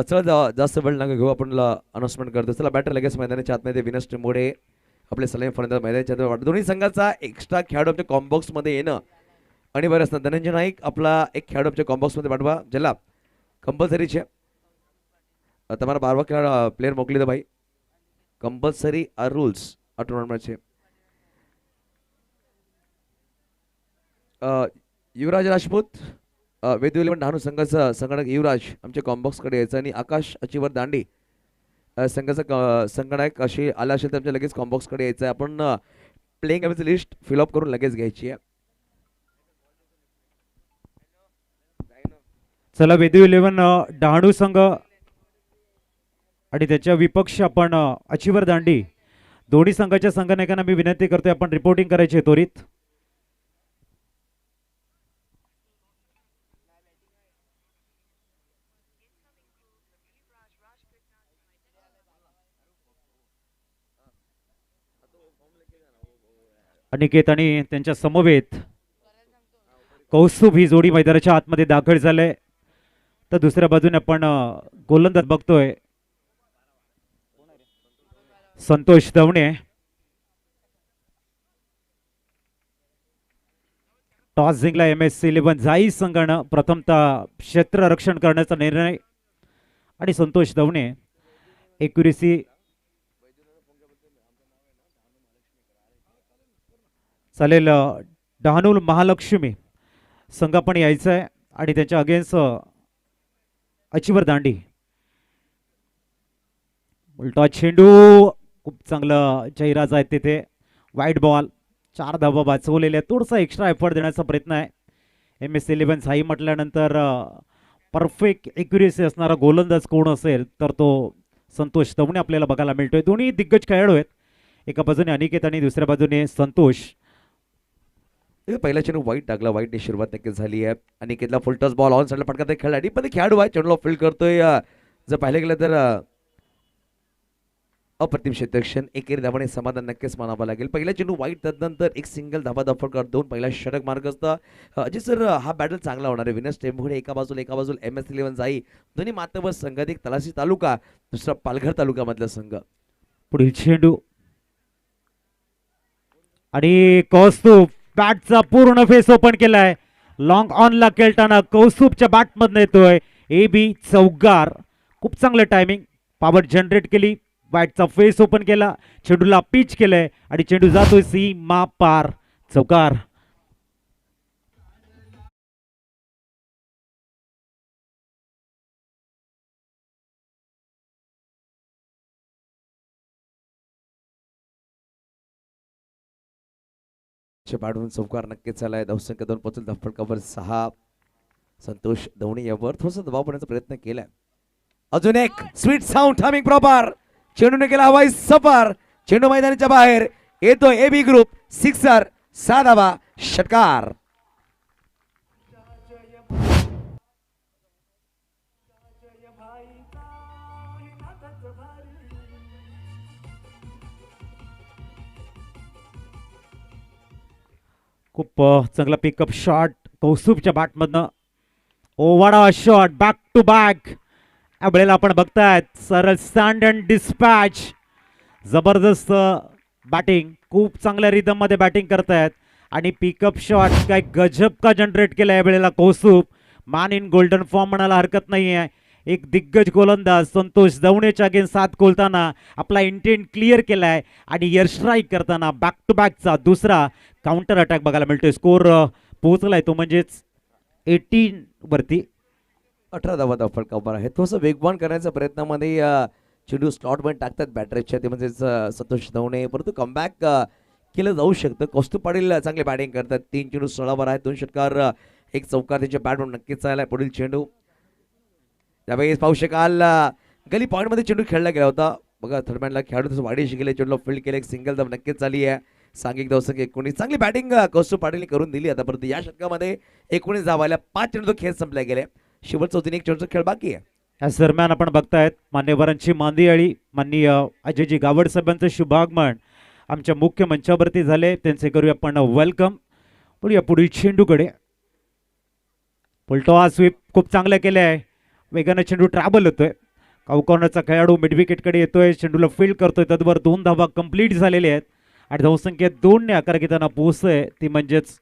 चला जास्त वेळ नका घेऊ, आपण अनाउन्समेंट करतो. चला बॅटर लगेच मैदानाच्या आतमध्ये विनस टिंबोडे आपले सलामी फलंदाज मैदानाच्या आत. दोन्ही संघाचा एक्स्ट्रा खेळाडू आपल्या कॉम्बॉक्स मध्ये येणं आणि बरं असतं. धनंजय नाईक आपला एक खेळाडू आपल्या कॉम्बॉक्स मध्ये पाठवा ज्याला कंपल्सरी છે. તમારા 12 ખેલાડી પ્લેયર મોકલી દો ભાઈ. कंपल्सरी आर रूल्स આ ટુર્નામેન્ટ છે. युवराज राजपूत वेदू 11 डहाणू संघाचा संगणक युवराज आमच्या कॉम्बॉक्सकडे यायचं आणि आकाश अचिवर दांडी संघाचा संगणक अशी आला असेल तर आमच्या लगेच कॉम्बॉक्सकडे यायचं आहे. आपण प्लेइंग अवेची लिस्ट फिलअप करून लगेच घ्यायची आहे. चला वेदू 11 डहाणू संघ आणि त्याच्या विपक्ष आपण अचिवर दांडी दोन्ही संघाच्या संघनायकांना मी विनंती करतोय आपण रिपोर्टिंग करायची त्वरित. अनिकेत आणि त्यांच्या समवेत कौस्तुभ ही जोडी मैदानाच्या आतमध्ये दाखल झाले. तर दुसऱ्या बाजूने आपण गोलंदाज बघतोय संतोष दवणे. टॉस जिंकला MS11 जाई संघानं प्रथमतः क्षेत्ररक्षण करण्याचा निर्णय आणि संतोष दवणे एक्युरेसी चालेल. डहाणू महालक्ष्मी संघ पण यायचं आहे आणि त्याच्या अगेन्स्ट अचिवर दांडी. उलटा चेंडू खूप चांगलं जयराज आहेत तिथे. वाईट बॉल 4 धावा वाचवलेल्या. थोडासा एक्स्ट्रा एफर्ट देण्याचा प्रयत्न आहे. MS11 साई म्हटल्यानंतर परफेक्ट एक्युरेसी असणारा गोलंदाज कोण असेल तर तो संतोष दवणे आपल्याला बघायला मिळतोय. दोन्ही दिग्गज खेळाडू आहेत. एका बाजूने अनिकेत आणि दुसऱ्या बाजूने संतोष. पहिला चेंडू वाईट टाकला. वाईटने सुरुवात नक्कीच झाली आहे. अनिकेतला फुल टच बॉल ऑन साईडला पटकन खेळाडी पण खेळाडू आहे. चेंडूला फील्ड करतोय. जर पाहिलं गेलं तर अप्रतिम क्षेत्ररक्षण. एकेरी धावाने समाधान नक्कीच मानावं लागेल. पहिला चेंडू वाईट त्यानंतर एक सिंगल धाबा दफड कर दोन पहिला षटक मार्ग असतं. अजय सर हा बॅटल चांगला होणार आहे. विनस टेंभुळे एका बाजूला MS11 जाई. दोन्ही मातबर संघात एक तलाशी तालुका दुसरा पालघर तालुक्यामधला संघ. पुढील चेंडू आणि कौस्तुभ बॅटचा पूर्ण फेस ओपन केलाय. लॉंग ऑनला खेळताना कौस्तुभच्या बॅट मधून येतोय AB चौकार. खूप चांगलं टायमिंग. पॉवर जनरेट केली. बॅटचा फेस ओपन केला. चेंडूला पिच केलंय आणि चेंडू जातोय सीमा पार. चौकार. पाडून चौकार नक्कीच झालाय. धावसंख्या 2 पोहोचल. धफडकावर 6. संतोष दवणे यावर थोडासा दबाव पडण्याचा प्रयत्न केलाय. अजून एक स्वीट साऊंड टायमिंग प्रॉपर. चेंडूने केला हवाई सफर. चेंडू मैदानाच्या बाहेर येतो. AB group sixer. 6 धावा षटकार. खूप चांगला पिकअप शॉट कौस्तुभच्या बॅटमधनं. ओवाडा शॉट बॅक टू बॅक. या वेळेला आपण बघतायत सरळ स्टँड अँड डिस्पॅच. जबरदस्त बॅटिंग. खूप चांगल्या रिदम मध्ये बॅटिंग करतायत आणि पिकअप शॉट काय गजब का जनरेट केला या वेळेला Kaustubh. Man in golden form म्हणायला हरकत नाही आहे. एक दिग्गज गोलंदाज संतोष दवणेच्या अगेन्स्ट 7 खोलताना आपला इंटेंट क्लिअर केलाय आणि एअर स्ट्राईक करताना बॅक टू बॅकचा दुसरा काउंटर अटॅक बघायला मिळतोय. स्कोर पोहोचलाय तो म्हणजेच 18 वरती. 18 धावा फलकावर आहे. थोडंसं वेगवान करण्याच्या प्रयत्नामध्ये चेंडू स्लॉट मध्ये टाकतात बॅटरीच्या ते म्हणजे संतोष दवणे. परंतु कमबॅक केलं जाऊ शकतं. कौस्तुभ पाटील चांगले बॅटिंग करतात. 3 चेंडू 16 आहेत. 2 षटकार 1 चौकार त्यांच्या बॅटवर नक्कीच चाललाय. पुढील चेंडू त्यावेळेस पाहू शकाल गली पॉईंट मध्ये चेंडू खेळला गेला होता. बघा थर्डमॅनला खेळाडू तसं वाढीशी गेले. चेंडूला फील्ड केले. एक सिंगल धाव नक्कीच झाली आहे. सांघिक धावसंख्या 19. चांगली बॅटिंग कौस्तुभ पाटीलने करून दिली. आतापर्यंत या षटकामध्ये 19 धावायला 5 चेंडू खेळ संपला गेले. शेवटचा 3 चेंडूचा खेळ बाकी आहे. याच दरम्यान आपण बघतायत मान्यवरांची मांदियाळी माननीय अजयजी गावड साहेबांचं शुभागमन आमच्या मुख्य मंचावरती झाले. त्यांचे करूया आपण वेलकम. पुढे पुढील चेंडूकडे. पुलटो स्वीप खूप चांगला केलाय. वेगाने चेंडू ट्रॅव्हल होतोय. कॉर्नरचा खेळाडू मिड विकेटकडे येतोय, चेंडूला फील्ड करतोय, तद्वर 2 धावा कंप्लीट झालेले आहेत आणि धावसंख्या 2 ने आकार घेताना पोहोचतोय ती म्हणजेच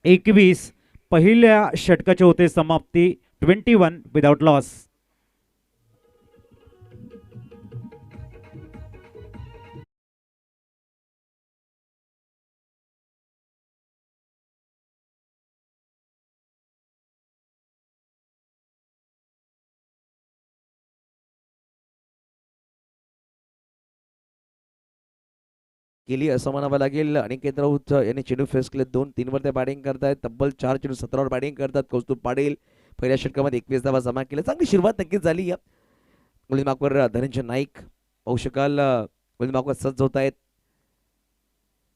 21. पहिल्या षटकाची होते समाप्ती 21 विदाउट लॉस. केली असं म्हणावं लागेल. अनिकेत राऊत यांनी चेंडू फेस केले 2-3 वर ते बॅटिंग करतायत. तब्बल 4 चेंडू 17 वर बॅटिंग करतात. कौस्तुभ पाटील पहिल्या षटकामध्ये 21 धावा जमा केल्या. चांगली सुरुवात नक्कीच झाली या गोलंदाजमार्कवर धनंजय नाईक पाहू शकाल गोलंदाजमार्कवर सज्ज होत आहेत.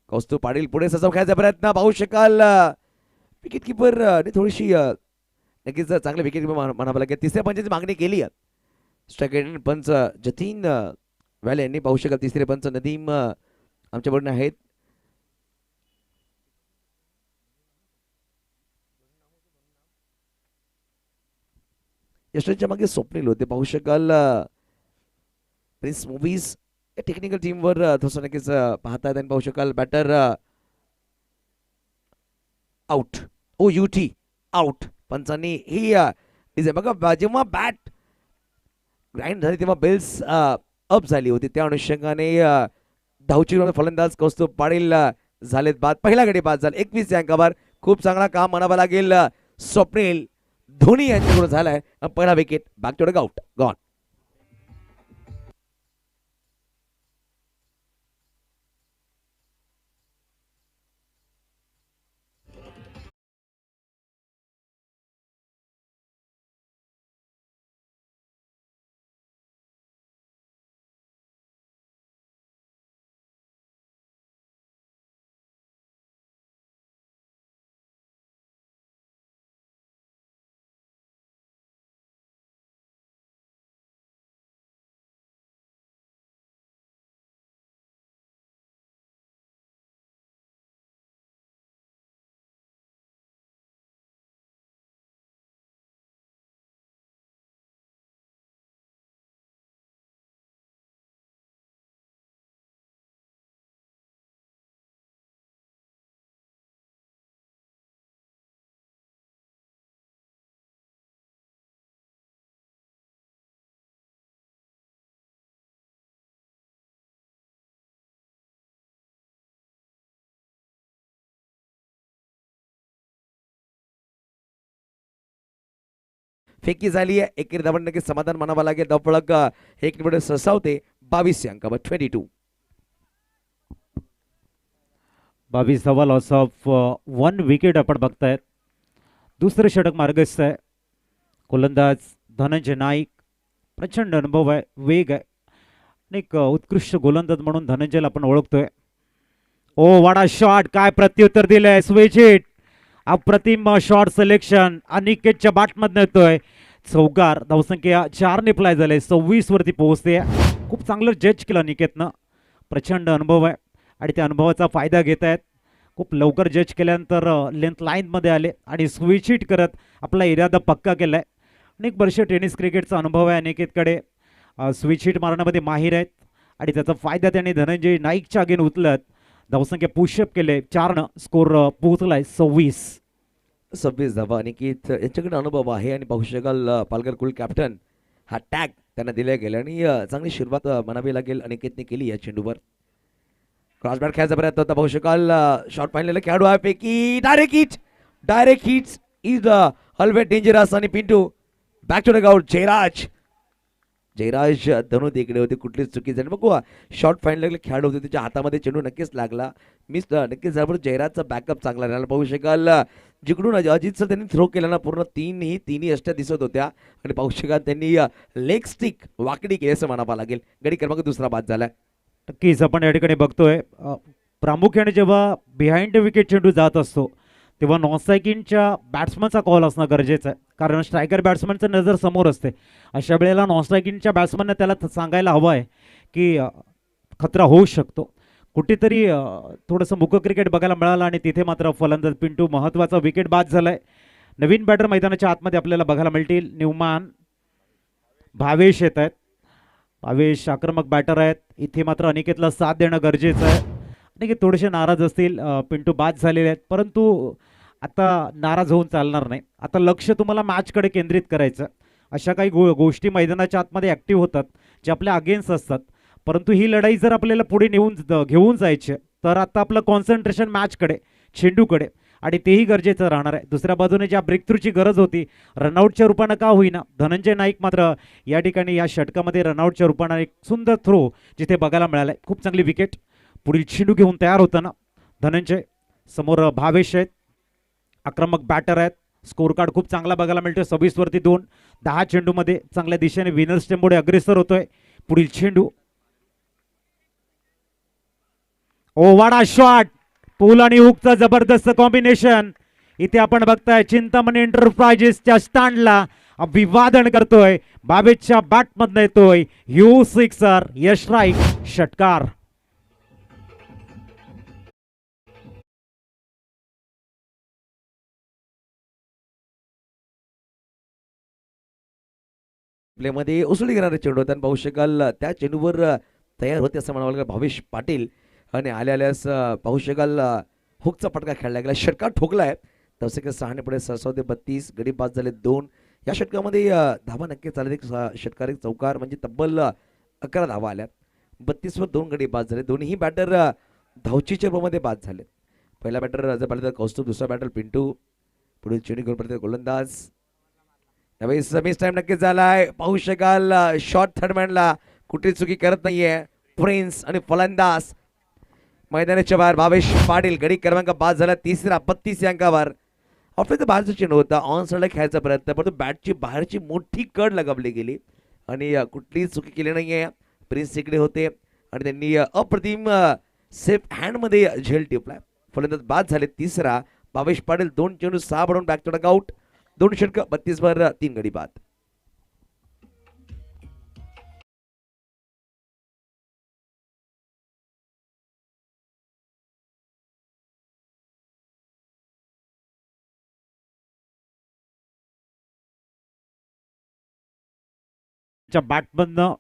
कौस्तुभ पाटील पुढे सजव खेळायचा प्रयत्न पाहू शकाल. विकेट किपर थोडीशी नक्कीच चांगले विकेट किपर म्हणावं लागेल. तिसऱ्या पंचाची मागणी केली आहे. स्ट्राईक पंच जतीन व्याले यांनी पाहू शकाल. तिसरे पंच नदीम आमच्याकडून आहेत. यशवंतच्या मागे स्वप्नील होते पाहू शकाल. प्रिन्स मूवीज या टेक्निकल टीमवर थोडंसं नक्कीच पाहतायत आणि पाहू शकाल. Batter out. OUT out. पंचांनी ही बघा जेव्हा बॅट ग्राइंड झाली तेव्हा बेल्स अप झाली होती. त्या अनुषंगाने धावची फलंदाज कौस्तुभ पाटील झालेत बाद. पहिला गडी बाद झाला 21 या अंकावर. खूप चांगला काम म्हणावं लागेल स्वप्नील धोनी यांच्याकडून झालाय. पहिला wicket back to out gone. फेकी झाली आहे. एकेरी धावण नक्कीच समाधान म्हणावं लागेल. धावफलक एक निवड ससावते 22 अंकावर 22. 22 धावा लॉस ऑफ 1 विकेट आपण बघतायत. दुसरं षटक मार्गस्थ आहे. गोलंदाज धनंजय नाईक प्रचंड अनुभव आहे, वेग आहे आणि एक उत्कृष्ट गोलंदाज म्हणून धनंजयला आपण ओळखतोय. ओ वाडा शॉट, काय प्रत्युत्तर दिलंय. स्विच हिट, अप्रतिम शॉट सिलेक्शन अनिकेतच्या बॅटमधनं येतोय. चौकार. धावसंख्या 4 ने फ्लाय झाले. 26 वरती पोहोचते. खूप चांगलं जज केलं अनिकेतनं. प्रचंड अनुभव आहे आणि त्या अनुभवाचा फायदा घेत आहेत. खूप लवकर जज केल्यानंतर लेंथ लाईनमध्ये आले आणि स्विच हिट करत आपला इरादा पक्का केला आहे. अनेक वर्ष टेनिस क्रिकेटचा अनुभव आहे अनिकेतकडे. स्विच हिट मारण्यामध्ये माहीर आहेत आणि त्याचा फायदा त्यांनी धनंजय नाईकच्या अगेन उचलत धावसंख्या पुशअप केले. 4 स्कोर पोहोचलाय 26 धावा. अनिकेत यांच्याकडे अनुभव आहे आणि पाहू शकाल पालघर कुल कॅप्टन हा टॅग त्यांना दिला गेला आणि चांगली सुरुवात म्हणावी लागेल अनिकेतने केली या चेंडूवर. क्रॉस बॅट खेळायचा प्रयत्न होता पाहू शकाल. शॉट पाहिलेला खेळाडू आहे पैकी direct hits is always dangerous. आणि Pintu back to the out. Jayraj Dhanu तिकडे होते. कुठलीच चुकी झाली. बघू शॉट फाईन लागले खेळाडू होते त्याच्या हातामध्ये चेंडू नक्कीच लागला. मिस नक्कीच झाला. जयराजचा बॅकअप चांगला राहिला पाहू शकाल. जिकडून अजित सर त्यांनी थ्रो केला ना पूर्ण तिन्ही अष्ट्या दिसत होत्या आणि पाहू शकाल त्यांनी लेग स्टिक वाकडी केली असं म्हणावं लागेल. गडी क्रमांक दुसरा बाद झालाय. नक्कीच आपण या ठिकाणी बघतोय प्रामुख्याने जेव्हा बिहाइंड विकेट चेंडू जात असतो तेव्हा नॉनस्ट्रायकिंगच्या बॅट्समनचा कॉल असणं गरजेचं आहे. कारण स्ट्रायकर बॅट्समनचं नजर समोर असते. अशा वेळेला नॉनस्ट्रायकिंगच्या बॅट्समनने त्याला सांगायला हवं आहे की खतरा होऊ शकतो. कुठेतरी थोडंसं मुक क्रिकेट बघायला मिळालं आणि तिथे मात्र फलंदाज पिंटू महत्त्वाचा विकेट बाद झालाय. नवीन बॅटर मैदानाच्या आतमध्ये आपल्याला बघायला मिळतील. न्यूमॅन भावेश येत आहेत. भावेश आक्रमक बॅटर आहेत, इथे मात्र अनिकेतला साथ देणं गरजेचं आहे. अनिकेत थोडेसे नाराज असतील, पिंटू बाद झालेले आहेत, परंतु आता नाराज होऊन चालणार नाही. आता लक्ष तुम्हाला मॅचकडे केंद्रित करायचं. अशा काही गोष्टी मैदानाच्या आतमध्ये ॲक्टिव्ह होतात जे आपल्या अगेन्स्ट असतात, परंतु ही लढाई जर आपल्याला पुढे घेऊन जायची तर आता आपलं कॉन्सन्ट्रेशन मॅचकडे, चेंडूकडे, आणि तेही गरजेचं राहणार आहे. दुसऱ्या बाजूने ज्या ब्रेक थ्रूची गरज होती रनआउटच्या रूपानं का होईना, धनंजय नाईक मात्र या ठिकाणी या षटकामध्ये रनआउटच्या रूपानं एक सुंदर थ्रो जिथे बघायला मिळालाय. खूप चांगली विकेट. पुढील चेंडू घेऊन तयार होताना धनंजय, समोर भावेश आहेत, आक्रमक बॅटर आहेत. स्कोर कार्ड खूप चांगला बघायला मिळतोय. 26 वरती 2, 10 चेंडूमध्ये चांगल्या दिशेने विनर्स टेम्पोडे अग्रेसर होतोय. पुढील चेंडू, ओवाडा शॉट, पूल आणि हुकचा जबरदस्त कॉम्बिनेशन. इथे आपण बघताय चिंतामणी एंटरप्राइजेसच्या स्टँडला अभिवादन करतोय. बाबेच्या बॅटमधनं येतोय यू सिक्सर, यश राईक, षटकार. प्लेमध्ये उसळी घेणारे चेंडू होते आणि पाहू शकाल त्या चेंडूवर तयार होते असं म्हणावं लागेल भावेश पाटील. आणि आल्यास पाहू शकाल हुकचा पटका खेळला गेला, षटकार ठोकलाय. तसे 6 पुढे 6 32 गडी बाद झाले 2. या षटकामध्ये धावा नक्कीच आले. षटकार, एक चौकार, म्हणजे तब्बल 11 धावा आल्या. 32 वर 2 गडी बाद झाले. दोन्ही बॅटर धावचीच्या रूपामध्ये बाद झाले. पहिला बॅटर जर पाहिलं तर कौस्तुभ, दुसरा बॅटर पिंटू. पुढील चेंडू घेऊन पडते गोलंदाज. समिस टाइम नक्कीच झालाय. पाहू शकाल शॉर्ट थर्डमॅनला कुठे चुकी करत नाहीये प्रिन्स. आणि फलंदाज मैदानाच्या बाहेर भावेश पाटील. गडी क्रमांक 5 झाला, तिसरा 32 अंकावर. ऑफिसचा बाहेरचा चेंडू होता, ऑन साइडला खेळायचा प्रयत्न, परंतु बॅटची बाहेरची मोठी कड लगावली गेली आणि कुठलीही चुकी केली नाहीये. प्रिन्स इकडे होते आणि त्यांनी अप्रतिम सेफ हँडमध्ये झेल टिपलाय. फलंदाज बाद झाले, तिसरा. भावेश पाटील 2 चेंडू 6 बनवून बॅक टू डकआउट. 2 षटक, 32 वर 3 गडी बाद. बॅटमधनं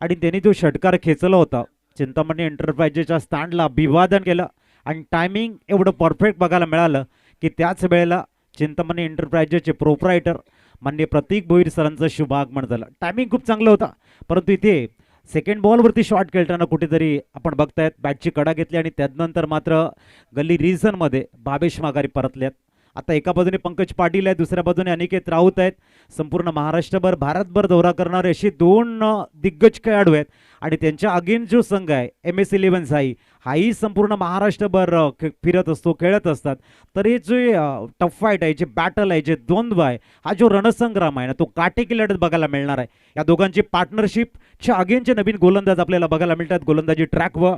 आणि त्यांनी जो षटकार खेचला होता चिंतामणी एंटरप्राइजेसच्या स्टँडला अभिवादन केलं आणि टायमिंग एवढं परफेक्ट बघायला मिळालं की त्याच वेळेला चिंतामणी एंटरप्राइजेसचे प्रोप्रायटर माननीय प्रतीक भोईर सरांचं शुभागमन झालं. टायमिंग खूप चांगलं होता, परंतु इथे सेकंड बॉलवरती शॉट खेळताना कुठेतरी आपण बघतायत बॅटची कडा घेतली आणि त्यानंतर मात्र गल्ली रिझनमध्ये भावेश माघारी परतल्यात. आता एका बाजूने पंकज पाटील आहेत, दुसऱ्या बाजूने अनिकेत राऊत आहेत. संपूर्ण महाराष्ट्रभर, भारतभर दौरा करणारे असे 2 दिग्गज खेळाडू आहेत आणि त्यांच्या अगेन्स्ट जो संघ आहे MS-11 झाई, हाही संपूर्ण महाराष्ट्रभर फिरत असतो, खेळत असतात. तर हे जे टफ फाईट आहे, जे बॅटल आहे, जे द्वंद्व आहे, हा जो रणसंग्राम आहे ना, तो काटेकी लढत बघायला मिळणार आहे. या दोघांची पार्टनरशिपच्या अगेन्स्टचे नवीन गोलंदाज आपल्याला बघायला मिळतात. गोलंदाजी ट्रॅकवर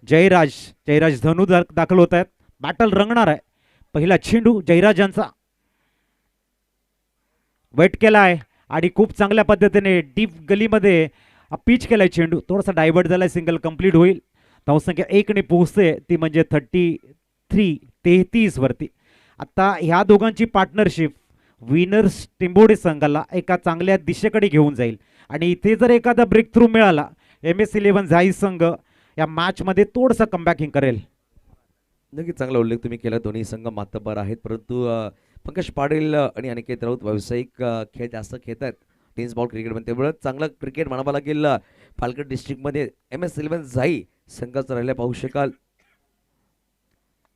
जयराज धनू दाखल होत आहेत. बॅटल रंगणार आहे. पहिला चेंडू जयराजांचा वेट केलाय आणि खूप चांगल्या पद्धतीने डीप गलीमध्ये पिच केलाय चेंडू. थोडासा डायव्हर्ट झालाय, सिंगल कंप्लीट होईल. धावसंख्या 1 ने पोहोचते, ती म्हणजे 33 वरती. आता ह्या दोघांची पार्टनरशिप विनर्स टिंबोडे संघाला एका चांगल्या दिशेकडे घेऊन जाईल आणि इथे जर एखादा ब्रेक थ्रू मिळाला MS-11 झाई संघ या मॅचमध्ये थोडंसं कमबॅकिंग करेल. नक्की चांगला उल्लेख तुम्ही केला. दोन्ही संघ मातब्बर आहेत, परंतु पंकज पाटील आणि अनिकेत राऊत व्यावसायिक खेळ जास्त खेळत आहेत टेनिस बॉल क्रिकेटमध्ये. त्यामुळे चांगलं क्रिकेट म्हणावं लागेल पालघर डिस्ट्रिक्टमध्ये MS-11 झाई संघाचं राहिलं. पाहू शकाल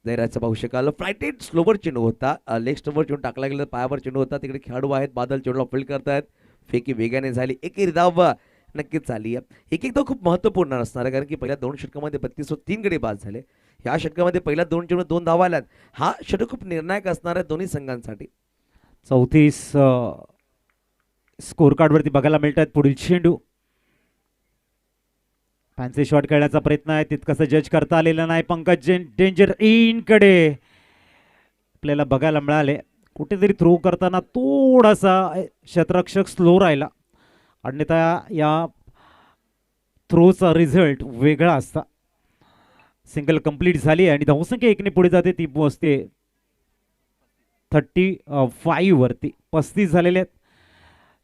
जयराजचा पाहू शकाल फ्लायटेड स्लोवर चेंडू होता, लेग स्टंपवर चेंडू टाकला गेला, पायावर चेंडू होता. तिकडे खेळाडू आहेत, बादल चेंडूला फील्ड करतायत. फेकी वेगाने झाली, एकेरी धाव नक्कीच झाली आहे. एक धाव खूप महत्त्वपूर्ण असणार आहे, कारण की पहिल्या 2 षटकामध्ये 32 वर 3 गडी बाद झाले. या षटकामध्ये पहिल्या 2 चेंडू 2 धावा आल्यात. हा षटक खूप निर्णायक असणार आहे दोन्ही संघांसाठी. 34 स्कोर कार्डवरती बघायला मिळतात. पुढील चेंडू फॅन्सी शॉट खेळण्याचा प्रयत्न आहे, तितकंसं जज करता आलेलं नाही. पंकज डेंजर इन कडे आपल्याला बघायला मिळाले. कुठेतरी थ्रो करताना थोडासा क्षेत्ररक्षक स्लो राहिला, अन्यथा या थ्रोचा रिझल्ट वेगळा असता. सिंगल कंप्लीट झाली आणि धावसंख्या 1 ने पुढे जाते, ती पोहोचते 35 वरती. 35 झालेले आहेत.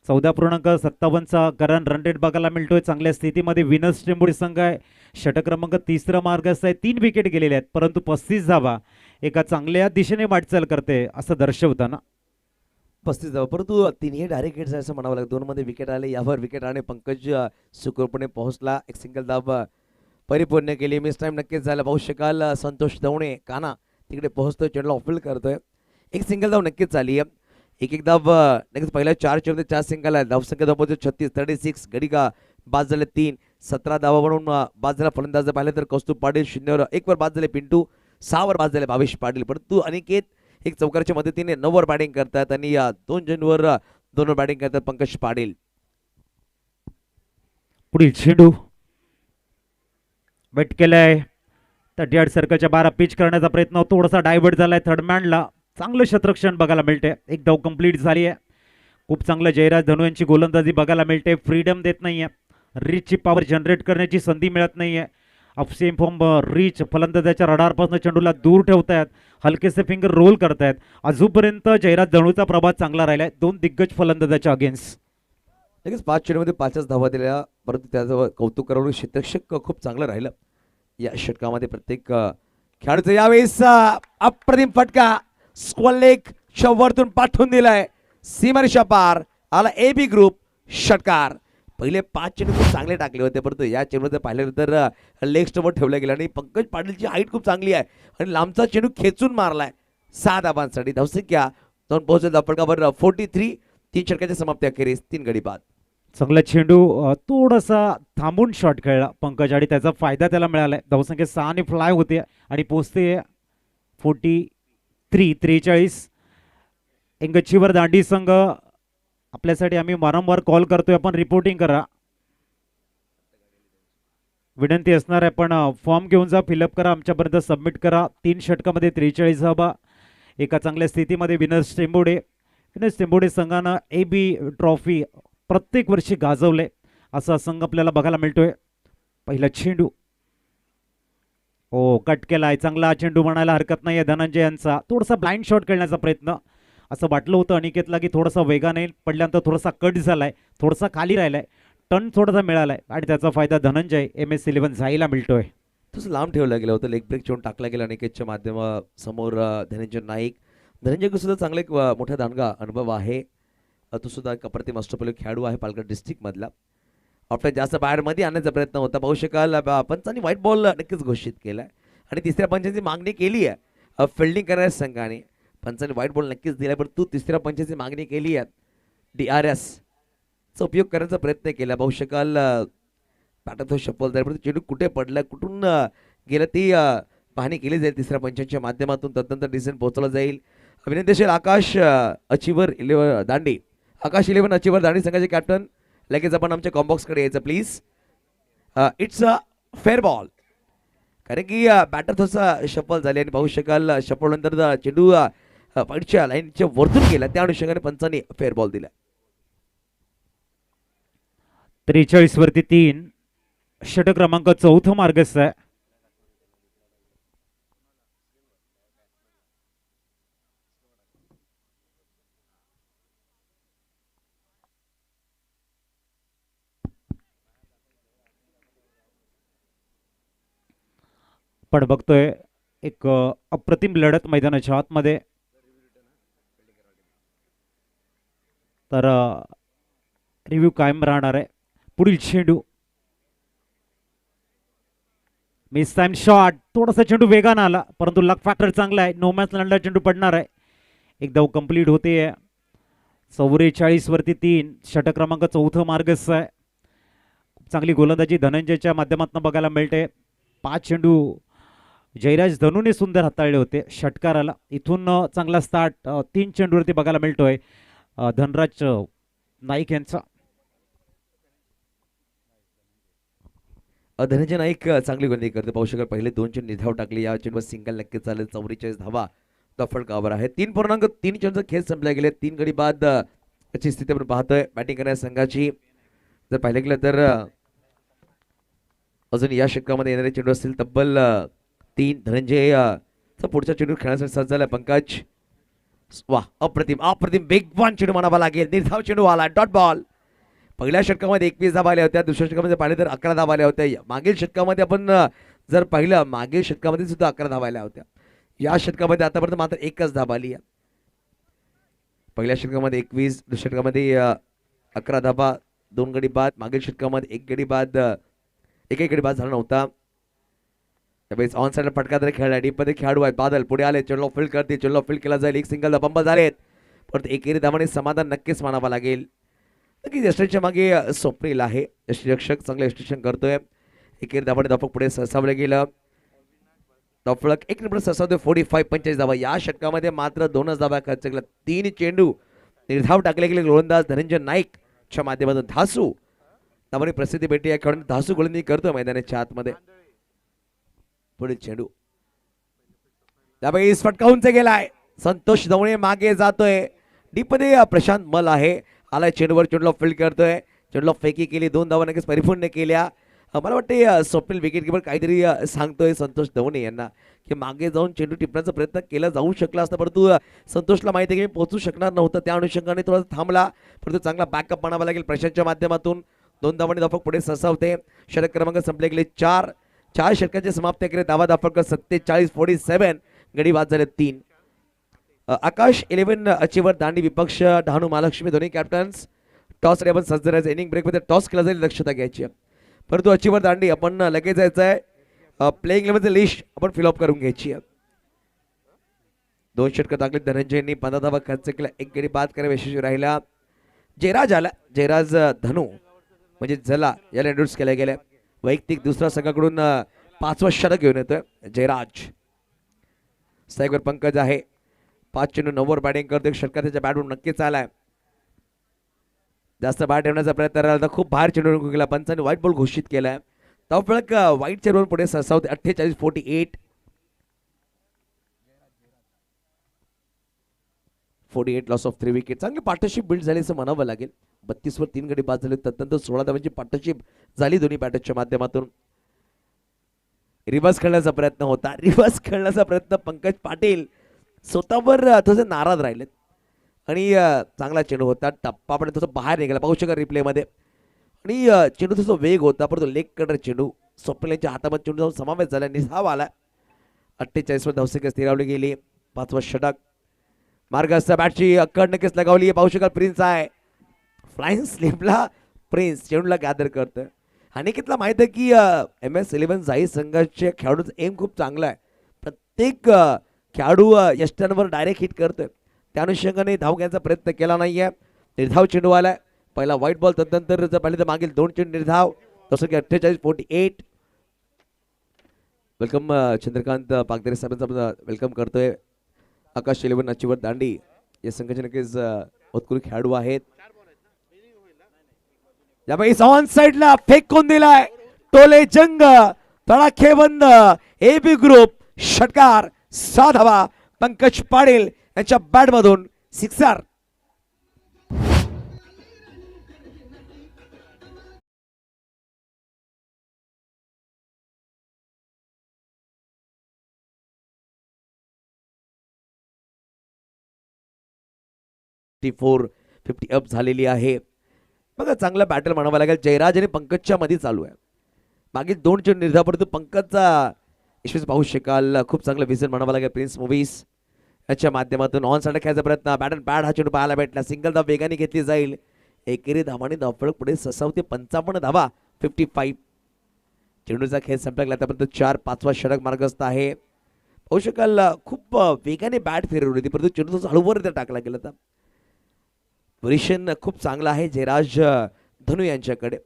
14.57चा करंट रन रेट बघायला मिळतोय. चांगल्या स्थितीमध्ये विनर्स टेंबोडी संघ आहे. षटक क्रमांक 3 मार्गस्थ आहे. 3 विकेट गेलेले आहेत, परंतु 35 धावा एका चांगल्या दिशेने वाटचाल करते असं दर्शवताना. 35 धावा, परंतु तिन्ही डायरेक्ट हिट्स असं म्हणावं लागेल. 2 मध्ये विकेट आले, यावर विकेट आले. पंकज सुखरूपणे पोहोचला, एक सिंगल धाव परिपूर्ण केली. मिस टाइम नक्कीच झाला. पाहू शकाल संतोष दवणे काना तिकडे पोहोचतोय, चेंडूला ऑफफील्ड करतोय. एक सिंगल धाव नक्कीच झाली आहे. एक धाव नक्कीच पहिल्या 4 चेंडूमध्ये 4 सिंगल आहे. धावसंख्या धावपती 36, 36 गडी का बाद झाले 3. 17 धावा म्हणून बाद झाला फलंदाज पाहिले तर कौस्तुभ पाटील. 0 वर 1 वर बाद झाले पिंटू. 6 वर बाद झाले भावेश पाटील. परंतु अनिकेत एक चौकारच्या मदतीने 9 वर बॅटिंग करतात आणि 2 चेंडूवर 2 वर बॅटिंग करतात पंकज पाटील. पुढील चेंडू वेट केलाय. 38 सर्कलच्या 12 पिच करण्याचा प्रयत्न थोडासा डायव्हर्ट झालाय. थर्ड मॅनला चांगलं क्षेत्ररक्षण बघायला मिळते. एक धाव कंप्लीट झाली आहे. खूप चांगलं जयराज धनू यांची गोलंदाजी बघायला मिळते. फ्रीडम देत नाहीये, रीचची पॉवर जनरेट करण्याची संधी मिळत नाहीये. अपसेम फॉर्म रीच फलंदाजाच्या रडारपासून चेंडूला दूर ठेवतायत, हलकेसे फिंगर रोल करतायत. अजूनपर्यंत जयराज धनूचा प्रभाव चांगला राहिलाय 2 दिग्गज फलंदाजाच्या अगेन्स्ट. लगेच 5 चेंडूमध्ये 5च धावा दिल्या, परंतु त्याचं कौतुक करून क्षेत्ररक्षक खूप चांगलं राहिलं या षटकामध्ये. प्रत्येक खेळाडूचं यावेळेस अप्रतिम फटका स्क्वॉलेक वरतून पाठवून दिलाय. सीमारेषा पार आला AB ग्रुप षटकार. पहिले 5 चेंडू खूप चांगले टाकले होते, परंतु या चेंडूमध्ये पाहिलं तर लेग स्टंपवर ठेवलं गेलं आणि पंकज पाटीलची हाईट खूप चांगली आहे आणि लांबचा चेंडू खेचून मारलाय. 6 धावांसाठी धावसंख्या जाऊन पोहोचला फटकावर 43. 3 षटकाच्या समाप्ती अखेरीस 3 गडी बाद. चांगला चेंडू थोडासा थांबून शॉट खेळला पंकज आणि त्याचा फायदा त्याला मिळालाय. धावसंख्या 6 ने फ्लाय होते आणि पोहोचते 43. गच्चीवर दांडी संघ आपल्यासाठी आम्ही वारंवार कॉल करतोय, आपण रिपोर्टिंग करा. विनंती असणार आहे, पण फॉर्म घेऊन जा, फिलअप करा, आमच्यापर्यंत सबमिट करा. 3 षटकामध्ये 43 धावा एका चांगल्या स्थितीमध्ये विनर्स टेंबोडे संघानं AB ट्रॉफी प्रत्येक वर्षी गाजवले असा संघ आपल्याला बघायला मिळतोय. पहिला चेंडू कट केलाय. चांगला चेंडू म्हणायला हरकत नाहीये धनंजय यांचा. थोडासा ब्लाइंड शॉट खेळण्याचा प्रयत्न असं वाटलं होतं अनिकेतला की थोडासा वेगाने पडल्यानंतर थोडासा कट झालाय, थोडासा खाली राहिलाय, टर्न थोडासा मिळालाय आणि त्याचा फायदा धनंजय MS11 झाईला मिळतोय. तसं लांब ठेवलं गेलं होतं, लेग ब्रेक चेंडू टाकला गेला अनिकेतच्या माध्यमासमोर. धनंजय नाईक, धनंजयकडे सुद्धा चांगला एक मोठा दांडगा अनुभव आहे. तो सुद्धा एक अप्रतिम अष्टपैलू खेळाडू आहे पालघर डिस्ट्रिक्ट मधला. ऑफलाईन जास्त बाहेरमध्ये आणण्याचा प्रयत्न होता. पाहू शकाल पंचांनी व्हाईट बॉल नक्कीच घोषित केलाय आणि तिसऱ्या पंचांची मागणी केली आहे फिल्डिंग करणाऱ्या संघाने. पंचांनी व्हाईट बॉल नक्कीच दिलाय, पण तू तिसऱ्या पंचांची मागणी केली आहे. DRS चा उपयोग करण्याचा प्रयत्न केला. पाहू शकाल पॅटर्न शपल झाला, परंतु चेंडू कुठे पडला, कुठून गेलं ती पाहणी केली जाईल तिसऱ्या पंचांच्या माध्यमातून. तदनंतर डिसिजन पोहोचला जाईल. अभिनंदन असेल आकाश अचिवर 11 दांडी. आकाश 11 अचिवर दांडी संघाचे कॅप्टन. लगेच आपण आमच्या कॉम्बॉक्सकडे यायचं please. It's a fair ball, कारण की बॅटर थोडासा शफल झाले आणि पाहू शकाल शफल नंतर चेंडू पॉईंटच्या लाईनच्या वरतून गेला, त्या अनुषंगाने पंचांनी फेअर बॉल दिला. 43 वरती 3. षटक क्रमांक 4 मार्गस्थ आहे. पण बघतोय एक अप्रतिम लढत मैदानाच्या आतमध्ये. तर रिव्ह्यू कायम राहणार आहे. पुढील चेंडू मिस टाइम शॉट, थोडासा चेंडू वेगानं आला, परंतु लक फॅक्टर चांगला आहे. नो मॅच लंडा चेंडू पडणार आहे. एक धाव कंप्लीट होते. 44 वरती 3. षटक क्रमांक 4 मार्गस्थ आहे. चांगली गोलंदाजी धनंजयच्या माध्यमातून बघायला मिळते. 5 चेंडू जयराज धनूने सुंदर हाताळले होते षटकाराला. इथून चांगला स्टार्ट 3 चेंडूवरती बघायला मिळतोय धनराज नाईक यांचा. धनंजय नाईक चांगली गोलंदाजी करते. पाहू शकाल पहिले 2 चेंडू निधाव टाकले, या चेंडूवर सिंगल नक्कीच चालेल. 44 धावा फटकावर आहे. 3.3 चेंडूचा खेळ संपला गेले. 3 गडी बाद ची स्थिती आपण पाहतोय बॅटिंग करणाऱ्या संघाची. जर पाहिलं गेलं तर अजून या षटकामध्ये येणारे चेंडू असतील तब्बल 3. धनंजय पुढच्या चेंडू खेळण्यासाठी सज्ज झाला. पंकज वा, अप्रतिम अप्रतिम वेगवान चेंडू म्हणावा लागेल. निर्धाव चेंडू आला, डॉट बॉल. पहिल्या षटकामध्ये 21 धावा आल्या होत्या, दुसऱ्या षटकामध्ये पाहिले तर 11 धावा आल्या होत्या. मागील षटकामध्ये आपण जर पाहिलं, मागील षटकामध्ये सुद्धा 11 धावा आल्या होत्या. या षटकामध्ये आतापर्यंत मात्र एकच धावा आली आहे. पहिल्या षटकामध्ये 21, दुसऱ्या षटकामध्ये 11 धावा, 2 गडी बाद. मागील षटकामध्ये एक गडी बाद झाला नव्हता. त्यावेळेस ऑन साइडला फटका तरी खेळला. डीपमध्ये खेळाडू आहेत. बादल पुढे आले, चेंडू फील्ड करते, चेंडू फील्ड केला जाईल. एक सिंगल बंब झालेत, परत एकेरी धावाने समाधान नक्कीच मानावं लागेल. नक्कीच यष्टीच्या मागे स्वप्नील आहे, यष्टीरक्षक चांगलं यष्टीरक्षण करतोय. एकेरी धावाने धावफलक पुढे सरसावलं गेलं. धावफलक 1 नंबर सरसावतोय. 45 धावा. या षटकामध्ये मात्र 2च धावा खर्च केला. 3 चेंडू निर्धाव टाकले गेले. गोलंदाज धनंजय नाईकच्या माध्यमातून धासू त्यामुळे प्रसिद्धी भेटली. या खेळाडूने धासू गोलंदाजी करतोय मैदानाच्या आतमध्ये. पुढील चेंडू त्यावेळी फटकावून गेलाय. संतोष दवणे मागे जातोय. डीपमध्ये प्रशांत मल आहे, आलाय चेंडूवर, चेंडूला फील्ड करतोय. चेंडूला फेकी केली, 2 धावा नक्कीच परिपूर्ण केल्या. मला वाटते स्वप्नील विकेट किपर काहीतरी सांगतोय संतोष दवणे यांना की मागे जाऊन चेंडू टिपण्याचा प्रयत्न केला जाऊ शकला असता, परंतु संतोषला माहिती आहे की पोहोचू शकणार नव्हतं. त्या अनुषंगाने थोडा थांबला, परंतु चांगला बॅकअप म्हणावा लागेल प्रशांतच्या माध्यमातून. 2 धावांनी धावफलक पुढे सरसावते. षटक क्रमांक संपले गेले 4 षटकांचे समाप्त केले. धावा धावफलक 47 गडी बाद झाले 3. आकाश 11 अचीवर दांडी विपक्ष डहाणू महालक्ष्मी दोन्ही कॅप्टन्स टॉस रेबन सज्ज राहायचं. इनिंग ब्रेकमध्ये टॉस केला जाईल, दक्षता घ्यायची. परंतु अचीवर दांडी आपण लगेच जायचं आहे. प्लेइंग इलेव्हनचं लिस्ट आपण फिलअप करून घ्यायची आहे. 2 षटकं टाकले धनंजयनी, 15 धावा खर्च केला. 1 गडी बाद करायला यशस्वी राहिला. जयराज आला, जयराज धनू म्हणजे झला याला इंट्रोड्यूस केल्या गेल्या. वैयक्तिक दुसऱ्या संघाकडून 5वं षटक घेऊन येतोय जयराज. स्ट्राईकवर पंकज आहे. 5 चेंडू 9 बॅटिंग करतोय. षटकार त्याच्या बॅटवरून नक्कीच आलाय. जास्त बाहेर ठेवण्याचा प्रयत्न राहिला तर खूप बाहेर चेंडू गेला. पंचांनी व्हाईट बॉल घोषित केलाय. धावफलक व्हाईट चेंडूवर पुढे सरसावते. 48 लॉस ऑफ 3 विकेट. चांगली पार्टनरशिप बिल्ड झाली असं म्हणावं लागेल. 32 वर 3 गडी बाद झाले. तदनंतर 16 धावांची पार्टनरशिप झाली दोन्ही बॅटर्सच्या माध्यमातून. रिव्हर्स खेळण्याचा प्रयत्न होता. रिव्हर्स खेळण्याचा प्रयत्न पंकज पाटील स्वतःवर थोडे नाराज राहिलेत आणि चांगला चेंडू होता. टप्पा पण थोडं बाहेर निघाला, पाहू शकाल रिप्लेमध्ये. आणि चेंडू थोडं वेग होता, परंतु लेग कटर चेंडू स्वप्नीलच्या हातामध्ये चेंडू जाऊन समावेश झाला. निधाव आला. 48 वर धावसंख्या स्थिरावली गेली. 5वं षटक. मार्गस्थ बॅटची अक्कड नक्कीच लगावली. पाहू शकाल प्रिन्स आहे. फ्लाइंग स्लिपला प्रिन्स चेंडूला गॅदर करतोय. अनिकेतला माहित आहे की MS11 जाई संघाच्या खेळाडूचा एम खूप चांगला आहे. प्रत्येक खेळाडू यष्ट्यांवर डायरेक्ट हिट करतोय. त्या अनुषंगाने धाव घ्यायचा प्रयत्न केला नाहीये. निर्धाव चेंडू आलाय. पहिला व्हाईट बॉल, तदनंतर जर पाहिले तर मागील 2 चेंडू निर्धाव. तसं की 48 वेलकम चंद्रकांत पागदरे साहेबांचा वेलकम करतोय. आकाश 11 अचीवर दांडी या संघाचे नक्कीच उत्कृष्ट खेळाडू आहेत. यावेळी ऑन साइडला फेकून दिलाय. टोले जंग तडाखेबंद AB ग्रुप. षटकार 6 धावा पंकज पाटील यांच्या बॅट मधून. सिक्सर. फोर 50 अप झालेली आहे. बघा चांगला बॅटल म्हणावा लागेल. जयराज आणि पंकजच्या मध्ये चालू आहे. मागील 2 चेंडू निर्धाव, परंतु पंकजचा यशस्वी पाहू शकाल. खूप चांगलं विजन म्हणावं लागेल प्रिन्स मूव्हीज याच्या माध्यमातून. ऑन साइड खेळायचा प्रयत्न. बॅट अँड पॅड हा चेंडू पाहायला भेटला. सिंगल धाव वेगाने घेतली जाईल. एकेरी धावाने धावफलक पुढे सरसावते. 55 धावा 55. चेंडूचा खेळ संपला गेला. त्यापर्यंत 4. 5वा षटक मार्गस्थ आहे. पाहू शकाल खूप वेगाने बॅट फिरवली होती, परंतु चेंडू हळूवर टाकला गेला होता. पोझिशन खूप चांगला आहे जयराज धनू यांच्याकडे.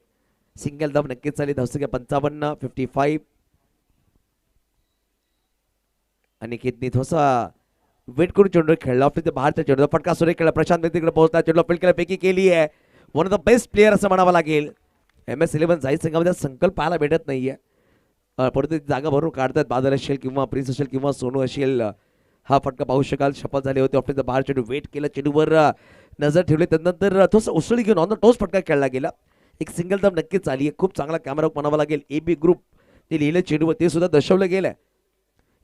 सिंगल धाव नक्कीच झाली. धावसंख्या 55 55. अनिकेतनी थोसा वेट करून चेंडू खेळला. बाहेरचा चेंडू फटका सुरेख केला. प्रशांत तिकडे पोहोचला. चेंडू फील्ड केला, पैकी केली आहे. One of the best player असं म्हणावं लागेल. MS11 जाई संघामध्ये संकल्प पाहायला भेटत नाहीये, परंतु जागा भरून काढतात. बादल असेल किंवा प्रिन्स असेल किंवा सोनू असेल. हा फटका पाहू शकाल. शपथ झाली होती. ऑफिसचा बाहेर चेंडू वेट केला. चेंडूवर नजर ठेवली. त्यानंतर थोडंसं उसळी घेऊन ऑन द टॉस फटका खेळला गेला. एक सिंगल धाव नक्कीच आली आहे. खूप चांगला कॅमेरा म्हणावा लागेल. AB ग्रुप ते लिहिलं चेंडूवर ते सुद्धा दर्शवलं गेलं.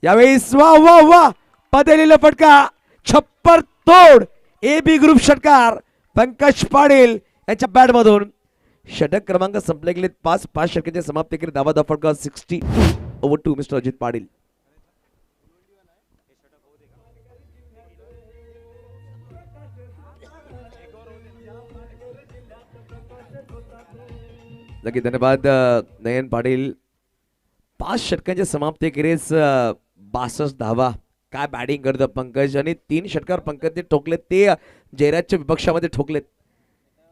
यावेळी वा वा वा पदेलेला फटका. छप्पर तोड ए बी ग्रुप षटकार पंकज पाटील यांच्या बॅट मधून. षटक क्रमांक संपले गेले 5 षटकांची समाप्ती केली. धावा फटका 62/2 मिस्टर अजित पाटील. नक्की धन्यवाद नयन पाटील. 5 षटकांच्या समाप्ती केलीस 62 धावा. काय बॅटिंग करतं पंकज. आणि 3 षटकार पंकजने ठोकलेत ते जयराजच्या विपक्षामध्ये ठोकलेत.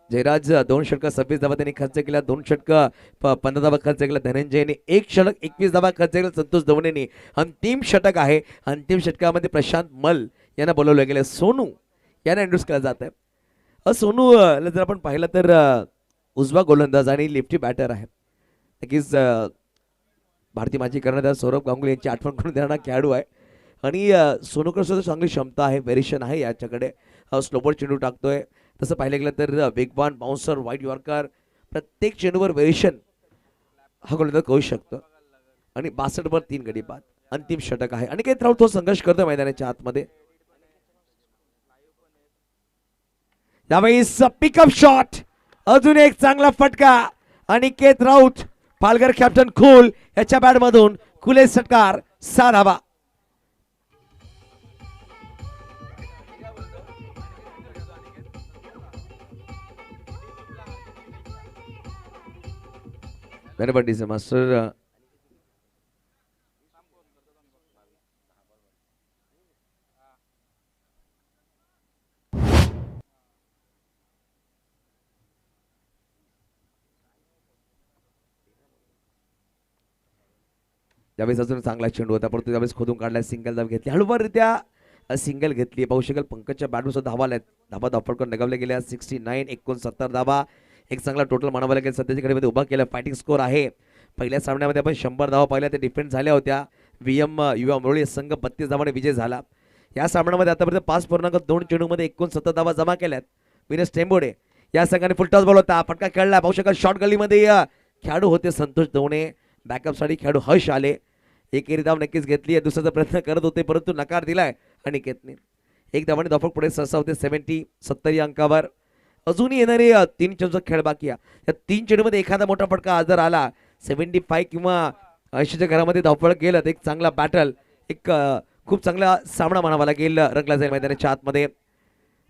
जयराज 2 षटक 26 धावा त्यांनी खर्च केला. 2 षटक 15 धावा खर्च केला धनंजयने. 1 षटक 21 धावा खर्च केला संतोष दवणेने. अंतिम षटक आहे. अंतिम षटकामध्ये प्रशांत मल यांना बोलवलं गेलं. सोनू यांना इंट्रोड्यूस केलं जात आहे. सोनू जर आपण पाहिलं तर उजवा गोलंदाज आणि लेफ्टी बॅटर आहे. नक्कीच भारतीय माजी कर्णधार सौरभ गांगुली यांची आठवण करून देणारा खेळाडू आहे. आणि सोनूकडे सुद्धा चांगली क्षमता आहे, व्हेरिएशन आहे याच्याकडे. स्लोबॉल चेंडू टाकतोय. तसं पाहिलं गेलं तर वेगवान बाउन्सर वाईड यॉर्कर प्रत्येक चेंडूवर व्हेरिएशन हा गोलंदाज करू शकतो. आणि 62 3 गडी बाद. अंतिम षटक आहे. आणि काही राऊत तो संघर्ष करतोय मैदानाच्या आतमध्ये. यावेळेस पिकअप शॉट. अजून एक चांगला फटका. अनिकेत राऊत पालघर कॅप्टन कुल याच्या बॅट मधून कुले षटकार 6 धावा. धन्यवाद मास्टर. त्यावेळेस अजून चांगला चेंडू होता परंतु त्यावेळेस खोदून काढला. सिंगल धाव घेतली. हळूवाररित्या सिंगल घेतली. पाहू शकाल पंकजच्या बॅटवर सुद्धा धावा आल्यात. धावा धावपटकन लगावल्या गेल्या. 69 69 धावा. एक चांगला टोटल मानावा लागेल. सध्याच्या घडीमध्ये उभा केला. फायटिंग स्कोर आहे. पहिल्या सामन्यामध्ये आपण 100 धावा पाहिल्या त्या डिफेंड झाल्या होत्या. VM युवा मुरळी संघ 32 धावाने विजय झाला. या सामन्यामध्ये आतापर्यंत 5.2 चेंडूमध्ये 69 धावा जमा केल्यात. विनेश टेंबोडे या संघाने फुलटॉस बॉल होता. फटका खेळला. पाहू शकाल शॉर्ट गलीमध्ये खेळाडू होते संतोष दवणे. बॅकअपसाठी खेळाडू हर्ष आले. एकेरी धाव नक्कीच घेतली. दुसऱ्याचा प्रयत्न करत होते परंतु नकार दिलाय अनिकेतने. एक धावाने धावफलक पुढे सहसा होते 70 या अंकावर. अजूनही येणारे 3 चेंडूचा खेळ बाकी आहे. या 3 चेंडूमध्ये एखादा मोठा फटका जर आला 75 किंवा 80च्या घरामध्ये धावफलक गेलं तर एक चांगला बॅटल, एक खूप चांगला सामना म्हणावा लागेल रंगला जाईल मैदानाच्या आतमध्ये.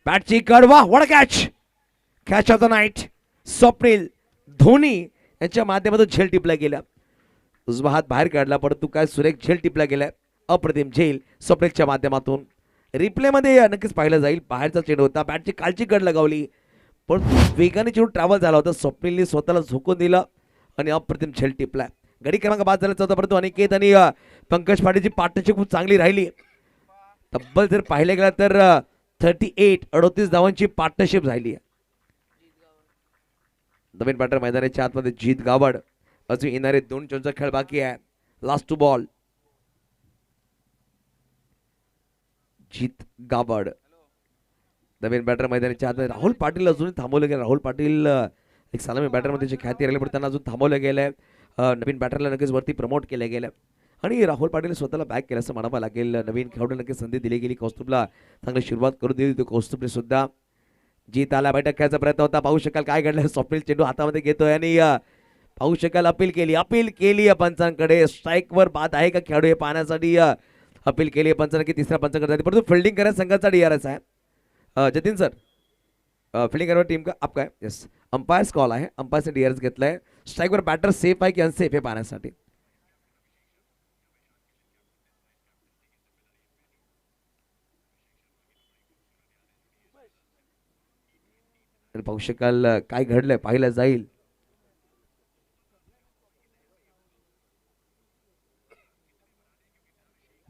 बॅटची कडवा वड catch of the night. Swapnil Dhoni यांच्या माध्यमातून झेल टिपला गेला. उजवा हात बाहेर काढला परंतु काय सुरेख झेल टिपला गेलाय. अप्रतिम झेल स्वप्नीलच्या माध्यमातून. रिप्ले मध्ये नक्कीच पाहिलं जाईल. बाहेरचा चेंडू होता. बॅटची कालची कड लगावली परंतु वेगाने चेंडू ट्रॅव्हल झाला होता. स्वप्नीलने स्वतःला झोकून दिलं आणि अप्रतिम झेल टिपलाय. गडी क्रमांक 5 झाला होता परंतु अनिकेत आणि पंकज पाटीलची पार्टनरशिप खूप चांगली राहिली. तब्बल जर पाहिलं गेलं तर 38 धावांची पार्टनरशिप झाली. नवीन बॅटर मैदानाच्या आतमध्ये जीत गावड. अजून येणारे 2 चेंडूचा खेळ बाकी आहे. Last two ball. Jeet Gawad नवीन बॅटर मैदानाच्या आतमध्ये. राहुल पाटील अजून थांबवलं गेलं. राहुल पाटील एक सलामी बॅटर मध्ये ख्याती राहिली पण त्यांना अजून थांबवलं गेलंय. नवीन बॅटरला नक्कीच वरती प्रमोट केलं गेलं आणि राहुल पाटील स्वतःला बॅक केलं असं म्हणावं लागेल. नवीन खेळाडूला नक्कीच संधी दिली गेली. कौस्तुभला चांगली सुरुवात करून दिली होती कौस्तुभने सुद्धा. जीत आला. बैठक खेळायचा प्रयत्न होता. पाहू शकाल काय घडलं. स्वप्नील चेंडू हातामध्ये घेतोय आणि पाहू शकाल अपील केली पंचांकडे. स्ट्राईकवर बाद आहे का खेळाडू हे पाहण्यासाठी अपील केली पंचांनी की तिसऱ्या पंचांकडे. परंतु फिल्डिंग करायला संघाचा DRS आहे. जतीन सर फिल्डिंग करणार टीम का आपका है. यस अंपायर्स कॉल आहे. अंपायर्सने DRS घेतलाय. स्ट्राईकवर बॅटर सेफ आहे की अनसेफ हे पाहण्यासाठी. पाहू शकाल काय घडलंय पाहिलं जाईल.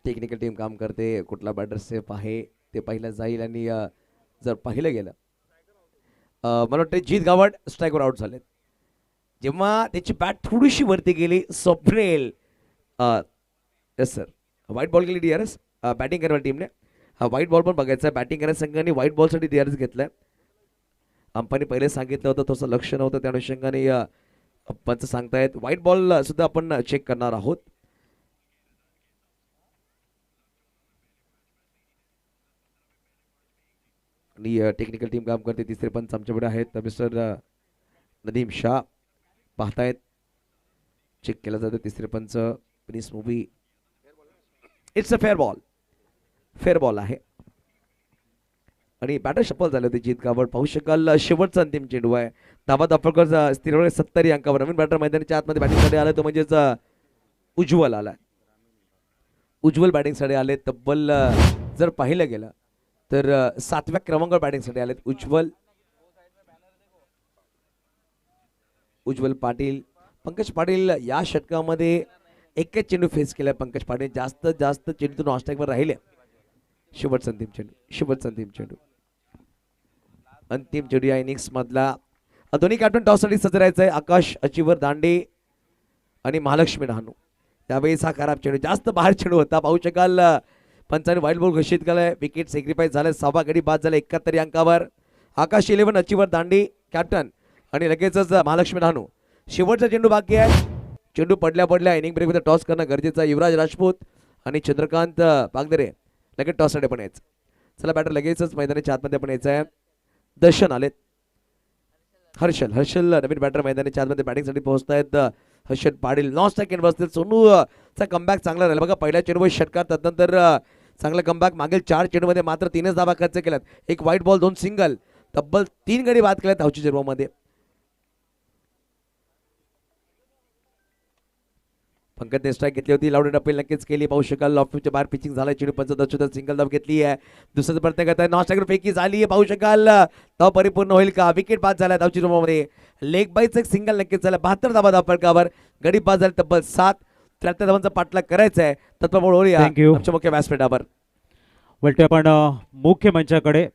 टेक्निकल टीम काम करते. कुठला बॅटर सेफ आहे ते पाहिलं जाईल. आणि जर पाहिलं गेलं मला वाटतं जीत गावड स्ट्राईकवर आउट झाले. जेव्हा त्याची बॅट थोडीशी वरती गेली Swapnil. Yes sir white ball गेली DRS. बॅटिंग करणार टीमने व्हाईट बॉल पण बघायचा. बॅटिंग करणाऱ्या संघाने व्हाईट बॉलसाठी DRS घेतलाय. अंपाने पहिले सांगितलं होतं थोडंसं लक्ष नव्हतं त्या अनुषंगाने पंच सांगतायत. व्हाईट बॉल सुद्धा आपण चेक करणार आहोत. आणि टेक्निकल टीम काम करते. तिसरे पंच आमच्याकडे आहेत मिस्टर नदीम शाह. पाहतायत, चेक केला जातं तिसरे पंच prince movie. It's a fair ball. Fair ball आहे आणि बॅटर शफल झाले होते. जीत गावड पाहू शकाल शेवटचा अंतिम चेंडू आहे. धावा दाफळकर स्थिर 70 अंकावर. नवीन बॅटर मैदानाच्या आतमध्ये बॅटिंगसाठी आला तो म्हणजेच उज्ज्वल आला. उज्ज्वल बॅटिंगसाठी आले. तब्बल जर पाहिलं गेलं तर 7व्या क्रमांकावर बॅटिंगसाठी आलेत उज्ज्वल पाटील. पंकज पाटील या षटकामध्ये एकच चेंडू फेस केलाय. पंकज पाटील जास्त चेंडू नॉनस्ट्राईकवर राहिले. शेवटचा अंतिम चेंडू या इनिंग्स मधला. दोन्ही कॅप्टन टॉससाठी सज्ज राहायचंय. आकाश अचिवर दांडे आणि महालक्ष्मी डहाणू. त्यावेळेस हा खराब चेंडू, जास्त बाहेर चेंडू होता. पाहू शकाल पंचाने वाईल्ड बॉल घोषित केलाय. विकेट सॅक्रिफाईस झालाय. 6वा गडी बाद झाला 71 अंकावर. आकाश 11, अचिवर दांडे कॅप्टन आणि लगेचच महालक्ष्मी डहाणू. शेवटचा चेंडू बाकी आहे. चेंडू पडल्या इनिंग ब्रेकमध्ये टॉस करणं गरजेचं आहे. युवराज राजपूत आणि चंद्रकांत बागदरे लगेच टॉससाठी पण यायचं. चला बॅटर लगेचच मैदानाच्या आतमध्ये पण यायचं आहे. दर्शन आलेत. हर्षल नवीन बॅटर मैदानाच्या आतमध्ये बॅटिंगसाठी पोहोचतायत. Harshal Patil non strike end बसतील. सोनूचा कमबॅक चांगला राहिला बघा. पहिल्या चेंडूवर षटकार, त्यानंतर चांगला कमबॅक. मागील 4 चेंडूमध्ये मात्र 3च धावा खर्च केल्यात. एक व्हाईट बॉल, 2 सिंगल, तब्बल 3 गडी बाद केल्यात धावची चेंडूमध्ये. पंकजने स्ट्राईक घेतली होती. लावडी अपील नक्कीच केली. पाहू शकाल ऑफच्या बाहेर पिचिंग झालाय. चेंडू 75 सिंगल धाव घेतली आहे. दुसऱ्याचा प्रयत्न करत आहे. नॉन स्ट्राईकर फेकी झाली आहे. पाहू शकाल धाव परिपूर्ण होईल का. विकेट बाद झाला धावची चेंडूमध्ये. लेग बाईच एक सिंगल नक्कीच झाला. 72 धावा धावफलकावर. गडी बाद झाले तब्बल 7. 73 धावांचा पाठलाग करायचा आहे. तत्वबळ होऊया आमच्या मुख्य व्यासपीठावर. वळते आपण मुख्य मंचाकडे.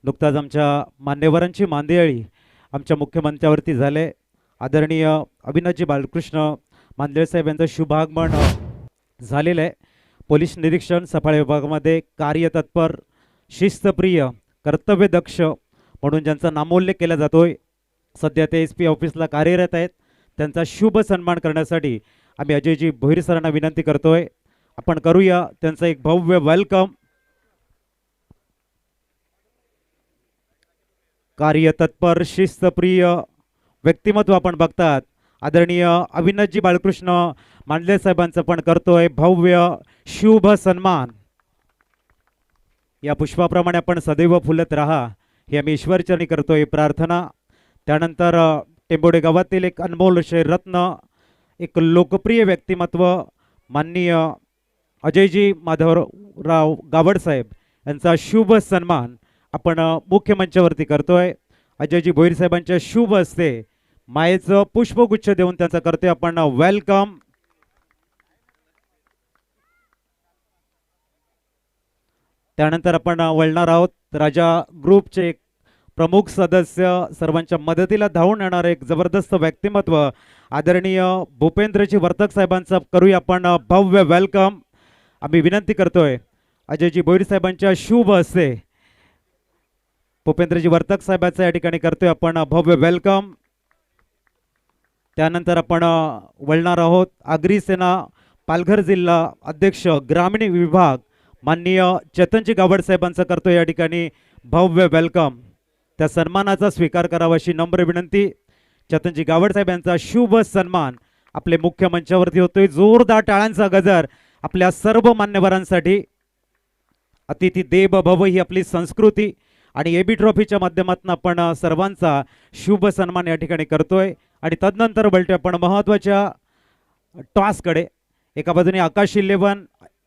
नुकताच आमच्या मान्यवरांची मांदियाळी आमच्या मुख्य मंचावरती झाले. आदरणीय अविनाशजी बालकृष्ण मांदेळ साहेब यांचं शुभागमन झालेलं आहे. पोलीस निरीक्षण सफाळे विभागामध्ये कार्यतत्पर, शिस्तप्रिय, कर्तव्यदक्ष म्हणून ज्यांचा नामोल्लेख केला जातोय, सध्या ते SP ऑफिसला कार्यरत आहेत. त्यांचा शुभ सन्मान करण्यासाठी आम्ही अजयजी भोईर सरांना विनंती करतोय. आपण करूया त्यांचं एक भव्य वेलकम. कार्यतत्पर, शिस्तप्रिय व्यक्तिमत्व आपण बघतात. आदरणीय अविनाशजी बाळकृष्ण मांडले साहेबांचं पण करतोय भव्य शुभ सन्मान. या पुष्पाप्रमाणे आपण सदैव फुलत राहा हे आम्ही ईश्वरचरणी करतोय प्रार्थना. त्यानंतर टेंबोडे गावातील एक अनमोल रत्न, एक लोकप्रिय व्यक्तिमत्व माननीय अजयजी माधवराव गावड साहेब यांचा शुभ सन्मान आपण मुख्य मंचावरती करतोय. अजयजी भोईर साहेबांच्या शुभ हस्ते मायेचं पुष्पगुच्छ देऊन त्यांचा करतोय आपण वेलकम. त्यानंतर आपण वळणार आहोत राजा ग्रुपचे प्रमुख सदस्य, सर्वांच्या मदतीला धावून येणार एक जबरदस्त व्यक्तिमत्व आदरणीय भूपेंद्रजी वर्तक साहेबांचा करूया आपण भव्य वेलकम. आम्ही विनंती करतोय अजयजी भोईर साहेबांच्या शुभ हस्ते भूपेंद्रजी वर्तक साहेबांचा या ठिकाणी करतोय आपण भव्य वेलकम. त्यानंतर आपण वळणार आहोत आगरी सेना पालघर जिल्हा अध्यक्ष ग्रामीण विभाग माननीय चेतनजी गावड साहेबांचा करतोय या ठिकाणी भव्य वेलकम. त्या सन्मानाचा स्वीकार करावा अशी नम्र विनंती. चेतनजी गावड साहेब यांचा शुभ सन्मान आपले मुख्य मंचावरती होतोय. जोरदार टाळ्यांचा गजर आपल्या सर्व मान्यवरांसाठी. अतिथी देव भव ही आपली संस्कृती आणि AB ट्रॉफीच्या माध्यमातून आपण सर्वांचा शुभ सन्मान या ठिकाणी करतोय. आणि तदनंतर वळतोय आपण महत्त्वाच्या टॉसकडे. एका बाजूने आकाश 11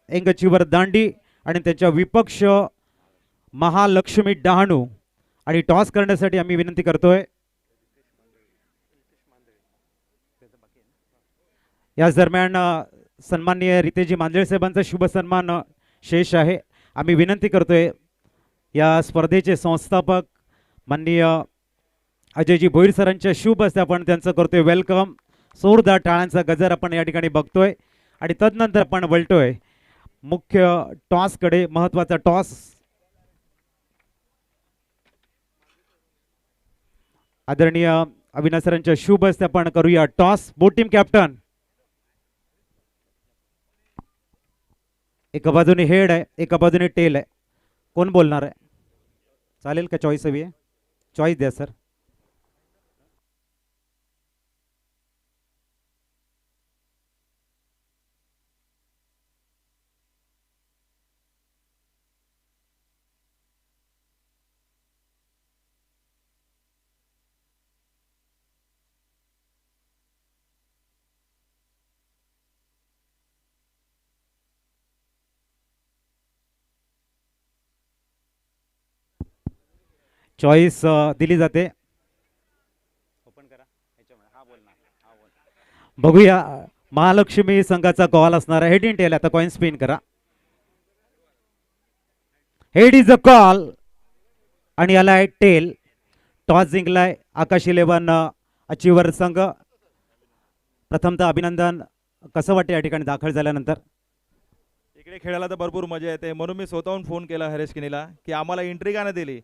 एंगचीवर दांडी आणि त्यांच्या विपक्ष महालक्ष्मी डहाणू. आणि टॉस करण्यासाठी आम्ही विनंती करतोय याच दरम्यान सन्माननीय रितेजी मांजळे साहेबांचा शुभ सन्मान शेष आहे. आम्ही विनंती करतोय या स्पर्धेचे संस्थापक माननीय अजयजी भोईर सरांच्या शुभ हस्ते आपण त्यांचं करतोय वेलकम. जोरदार टाळ्यांचा गजर आपण या ठिकाणी बघतोय. आणि तदनंतर आपण वळतोय मुख्य टॉसकडे. महत्त्वाचा टॉस आदरणीय अविनाश सरांच्या शुभ हस्ते आपण करूया टॉस. बोट टीम कॅप्टन एका बाजूने हेड आहे, एका बाजूने टेल आहे. कोण बोलणार आहे? चालेल का? चॉईस हवी आहे? चॉईस द्या सर. चॉईस दिली जाते. ओपन करा. बघूया महालक्ष्मी संघाचा कॉल असणार आहे. Head in tail. आता कॉइन स्पिन करा. हेड इज अ कॉल आणि याला आहे टेल. टॉस जिंकलाय आकाश 11 अचिवर संघ. प्रथमतः अभिनंदन. कसं वाटतं या ठिकाणी दाखल झाल्यानंतर? इकडे खेळायला तर भरपूर मजा येते, म्हणून मी स्वतःहून फोन केला हरेश किनीला की आम्हाला एंट्री का नाही दिली.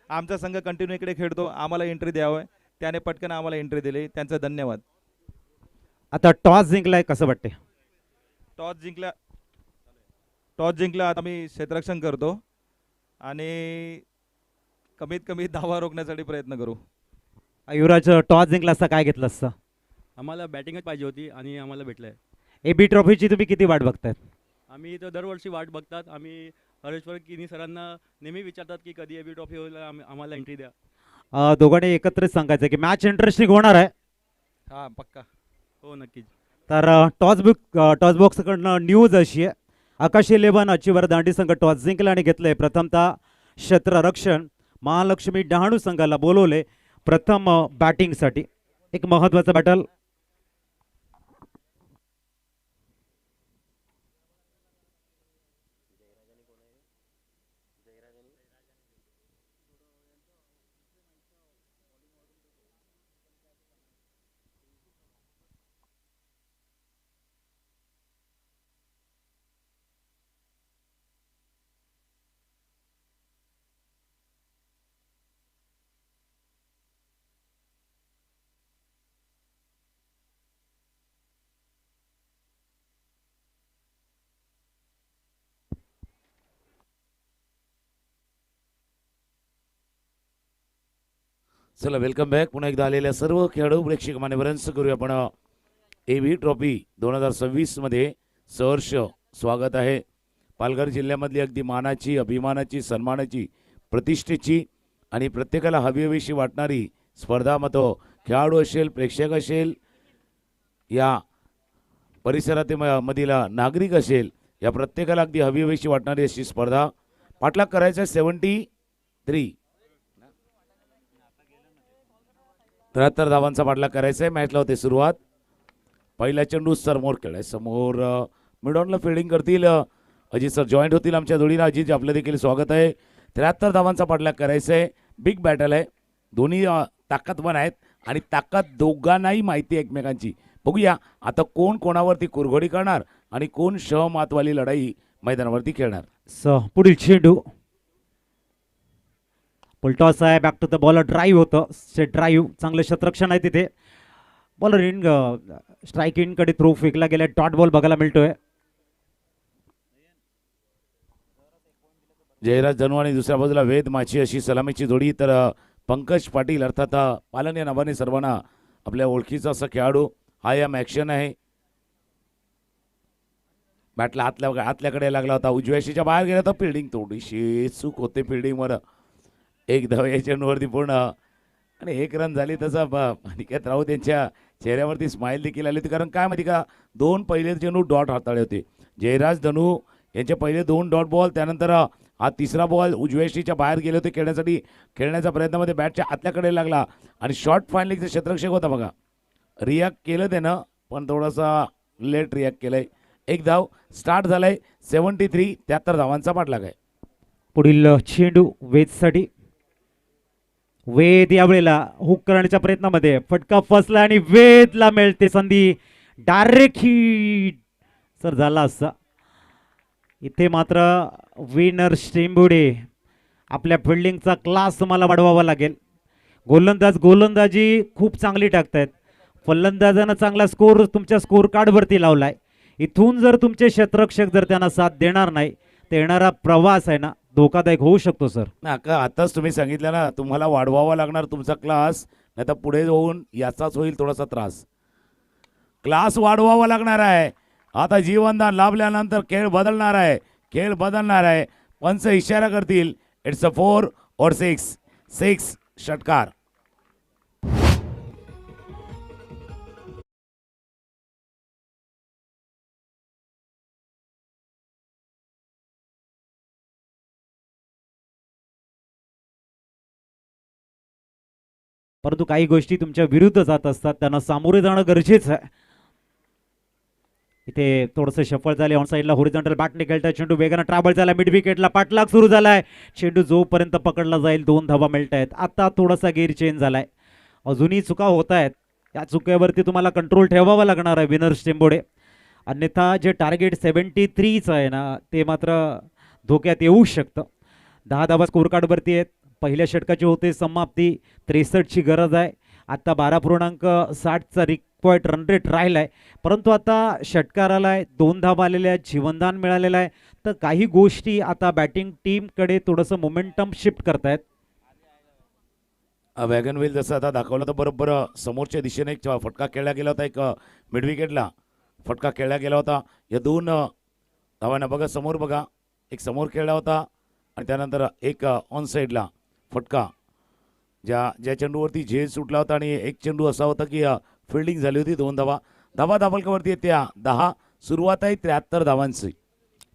आमचा संघ कंटिन्यू इकडे खेळतो, आम्हाला एंट्री द्यावं. त्याने पटकन आम्हाला एंट्री दिली, त्यांचं धन्यवाद. आता टॉस जिंकलाय, कसं वाटते? टॉस जिंकला आता मी क्षेत्ररक्षण करतो आणि कमीत कमी धावा रोखण्यासाठी प्रयत्न करू. युवराज, टॉस जिंकला असता काय घेतलं असतं? आम्हाला बॅटिंगच पाहिजे होती आणि आम्हाला भेटलंय. एबी ट्रॉफीची तुम्ही किती वाट बघतायत? आम्ही तर दरवर्षी वाट बघतात. आम्ही हरेश्वर किनी सरांना नेहमी विचारतात की कधी एबी ट्रॉफी होईल, आम्हाला एंट्री द्या. दोघांनी एकत्रच सांगायचं की मॅच इंटरेस्टिंग होणार आहे. हां पक्का. हो नक्कीच. तर टॉस बॉक्सकडनं न्यूज अशी आहे, आकाश 11 अचिवर दांडी संघ टॉस जिंकला आणि घेतलंय प्रथमतः क्षेत्ररक्षण. महालक्ष्मी डहाणू संघाला बोलवले प्रथम बॅटिंगसाठी. एक महत्त्वाचं बॅटल. चला वेलकम बॅक. पुन्हा एकदा आलेल्या सर्व खेळाडू प्रेक्षक मान्यवरांचं करूया आपण एबी ट्रॉफी 2026 मध्ये सहर्ष स्वागत आहे. पालघर जिल्ह्यामधली अगदी मानाची, अभिमानाची, सन्मानाची, प्रतिष्ठेची आणि प्रत्येकाला हवीहवीशी वाटणारी स्पर्धा. मग तो खेळाडू असेल, प्रेक्षक असेल, या परिसरामधील नागरिक असेल, या प्रत्येकाला अगदी हवीहवीशी वाटणारी अशी स्पर्धा. पाठलाग करायचा 73 73 धावांचा पाठलाग करायचा आहे. मॅचला होते सुरुवात. पहिला चेंडू समोर खेळाय, समोर मिडॉनला फिल्डिंग करतील अजित सर, जॉईंट होतील आमच्या जोडीला. अजित, आपलं देखील स्वागत आहे. 73 धावांचा पाठलाग करायचा आहे. बिग बॅटल आहे, दोन्ही ताकदवान आहेत आणि ताकद दोघांनाही माहिती आहे एकमेकांची. बघूया आता कोण कोणावरती कुरघोडी करणार आणि कोण शहमातवाली लढाई मैदानावरती खेळणार. पुढील चेंडू पुलटॉस आहे. Back to the bowler. Drive होतं, सेट ड्राईव्ह. चांगलं क्षेत्ररक्षण आहे तिथे. बॉलर इन स्ट्राईक इन कडे थ्रो फेकला गेला. डॉट बॉल बघायला मिळतोय. जयराज धनू आणि दुसऱ्या बाजूला वेद माची अशी सलामीची जोडी. तर पंकज पाटील अर्थात पालन या नावाने सर्वांना आपल्या ओळखीचा असा खेळाडू. हा या ॲक्शन आहे. बॅटला आतल्याकडे लागला होता, उजव्याशीच्या बाहेर गेला तर फिल्डिंग थोडीशी चूक होते फिल्डिंगवर. एक धाव या चेंडूवरती पूर्ण आणि 1 रन झाली. तसं अनिकेत राऊत यांच्या चेहऱ्यावरती स्माईल देखील आली होती. कारण काय माहिती का, 2 पहिले चेंडू डॉट हाताळले होते. जयराज धनू यांचे पहिले 2 डॉट बॉल, त्यानंतर हा तिसरा बॉल उजव्याशीच्या बाहेर गेले होते खेळण्यासाठी. खेळण्याच्या प्रयत्नामध्ये बॅटच्या आतल्याकडे लागला आणि शॉर्ट फायनलिंगचा क्षेत्ररक्षक होता बघा. रिॲक्ट केलं त्यानं, पण थोडासा लेट रिॲक्ट केलंय. 1 धाव स्टार्ट झालाय. 73 73 धावांचा पाठलाग आहे. पुढील चेंडू वेदसाठी. वेद यावेळेला हुक करण्याच्या प्रयत्नामध्ये फटका फसला आणि वेदला मिळते संधी. डायरेक्ट हिट सर झाला असता. इथे मात्र विनर स्टेंबुडे आपल्या फिल्डिंगचा क्लास तुम्हाला वाढवावा लागेल. गोलंदाजी खूप चांगली टाकतायत. फलंदाजानं चांगला स्कोर तुमच्या स्कोर कार्डवरती लावलाय. इथून जर तुमचे क्षेत्ररक्षक जर त्यांना साथ देणार नाही तर येणारा प्रवास आहे ना धोकादायक होऊ शकतो सर. ना का आताच तुम्ही सांगितलं ना, तुम्हाला वाढवावा लागणार तुमचा क्लास, नाही तर पुढे जाऊन याचाच होईल थोडासा त्रास. क्लास वाढवावा लागणार आहे. आता जीवनदान लाभल्यानंतर खेळ बदलणार आहे, खेळ बदलणार आहे. पंच इशारा करतील, इट्स अ 4 और 6 षटकार. परंतु काही गोष्टी तुमच्या विरुद्ध जात असतात, त्यांना सामोरे जाणं गरजेचं आहे. इथे थोडंसं शफल झाले. ऑन साईडला होरिझॉन्टल बॅटने खेळताय चेंडू, वेगानं ट्रॅव्हल झाला, मिड विकेटला पाठलाग सुरू झालाय. चेंडू जोपर्यंत पकडला जाईल 2 धावा मिळत आहेत. आता थोडासा गेअर चेंज झालाय, अजूनही चुका होत आहेत. या चुकीवरती तुम्हाला कंट्रोल ठेवावा लागणार आहे विनर्स टेंबोडे, अन्यथा जे टार्गेट 73चं आहे ना, ते मात्र धोक्यात येऊ शकतं. 10 धावा स्कोर कार्डवरती आहेत. पहिल्या षटकाची होते समाप्ती. 63ची गरज आहे. आता 12.60चा रिक्वायर्ड रन रेट राहिला आहे, परंतु आता षटकार आलाय, 2 धावा आलेल्या आहेत, जीवनदान मिळालेलं आहे. तर काही गोष्टी आता बॅटिंग टीमकडे थोडंसं मोमेंटम शिफ्ट करतायत. वॅगन व्हील जसं आता दाखवलं तर बरोबर समोरच्या दिशेने एक फटका खेळला गेला होता. एक मिड विकेटला फटका खेळला गेला होता. या 2 धावांना बघा, समोर बघा, एक समोर खेळला होता आणि त्यानंतर एक ऑन साईडला फटका, ज्या चेंडूवरती झेल सुटला होता आणि एक चेंडू असा होता की फिल्डिंग झाली होती. 2 धावा. धावा दाबलकावरती त्या 10. सुरुवात आहे 73 धावांची.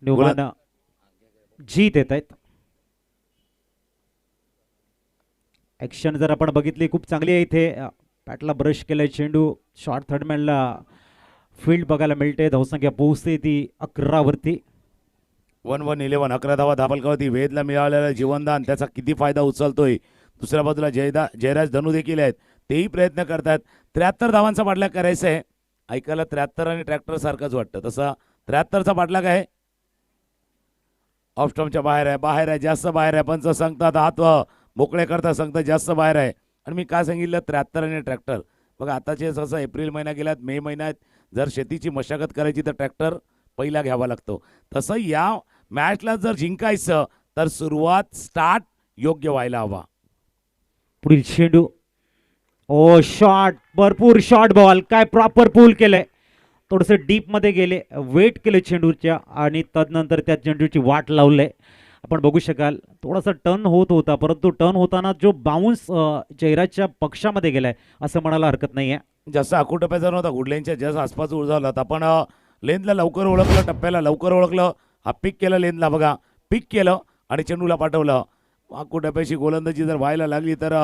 न्यूमॅन जीत येत आहेत. ॲक्शन जर आपण बघितली खूप चांगली आहे. इथे बॅटला ब्रश केलाय चेंडू, शॉर्ट थर्डमॅनला फील्ड बघायला मिळते. धावसंख्या पोहोचते ती 11वरती. 1-1-11 11 धावा धाबलकावरती. वेदला मिळालेला जीवनदान त्याचा किती फायदा उचलतोय. दुसऱ्या बाजूला जयराज धनू देखील आहेत, तेही प्रयत्न करतात. 73 धावांचा पाठलाग करायचा आहे. ऐकायला 73 आणि ट्रॅक्टर सारखंच वाटतं, तसा 73चा पाठलाग आहे. ऑफ स्टंपच्या बाहेर आहे, बाहेर आहे, जास्त बाहेर आहे. पंच सांगतात हात मोकळे करता, सांगतात जास्त बाहेर आहे. आणि मी काय सांगितलं, 73 आणि ट्रॅक्टर. बघा आताचे जसं एप्रिल महिना गेलात, मे महिन्यात जर शेतीची मशागत करायची तर ट्रॅक्टर पहिला घ्यावा लागतो. तसं या मॅचला जर जिंकायचं तर सुरुवात स्टार्ट योग्य व्हायला हवा. पुढील चेंडू, ओ शॉट, भरपूर शॉट बॉल, काय प्रॉपर पूल केलंय. थोडंसं डीपमध्ये गेले, वेट केले चेंडूच्या आणि तदनंतर त्या चेंडूची वाट लावले. आपण बघू शकाल थोडासा टर्न होत होता, परंतु टर्न होताना जो बाउन्स जयराजच्या पक्षामध्ये गेलाय असं म्हणायला हरकत नाही आहे. जास्त आकुटप्याचा नव्हता, गुडलेनच्या जस्ट आसपास उडझाला होता. आपण लेनला लवकर ओळखलं, टप्प्याला लवकर ओळखलं. हा पिक केलं लेनला, बघा पिक केलं आणि चेंडूला पाठवलं. आकुटप्याची गोलंदाजी जर व्हायला लागली तर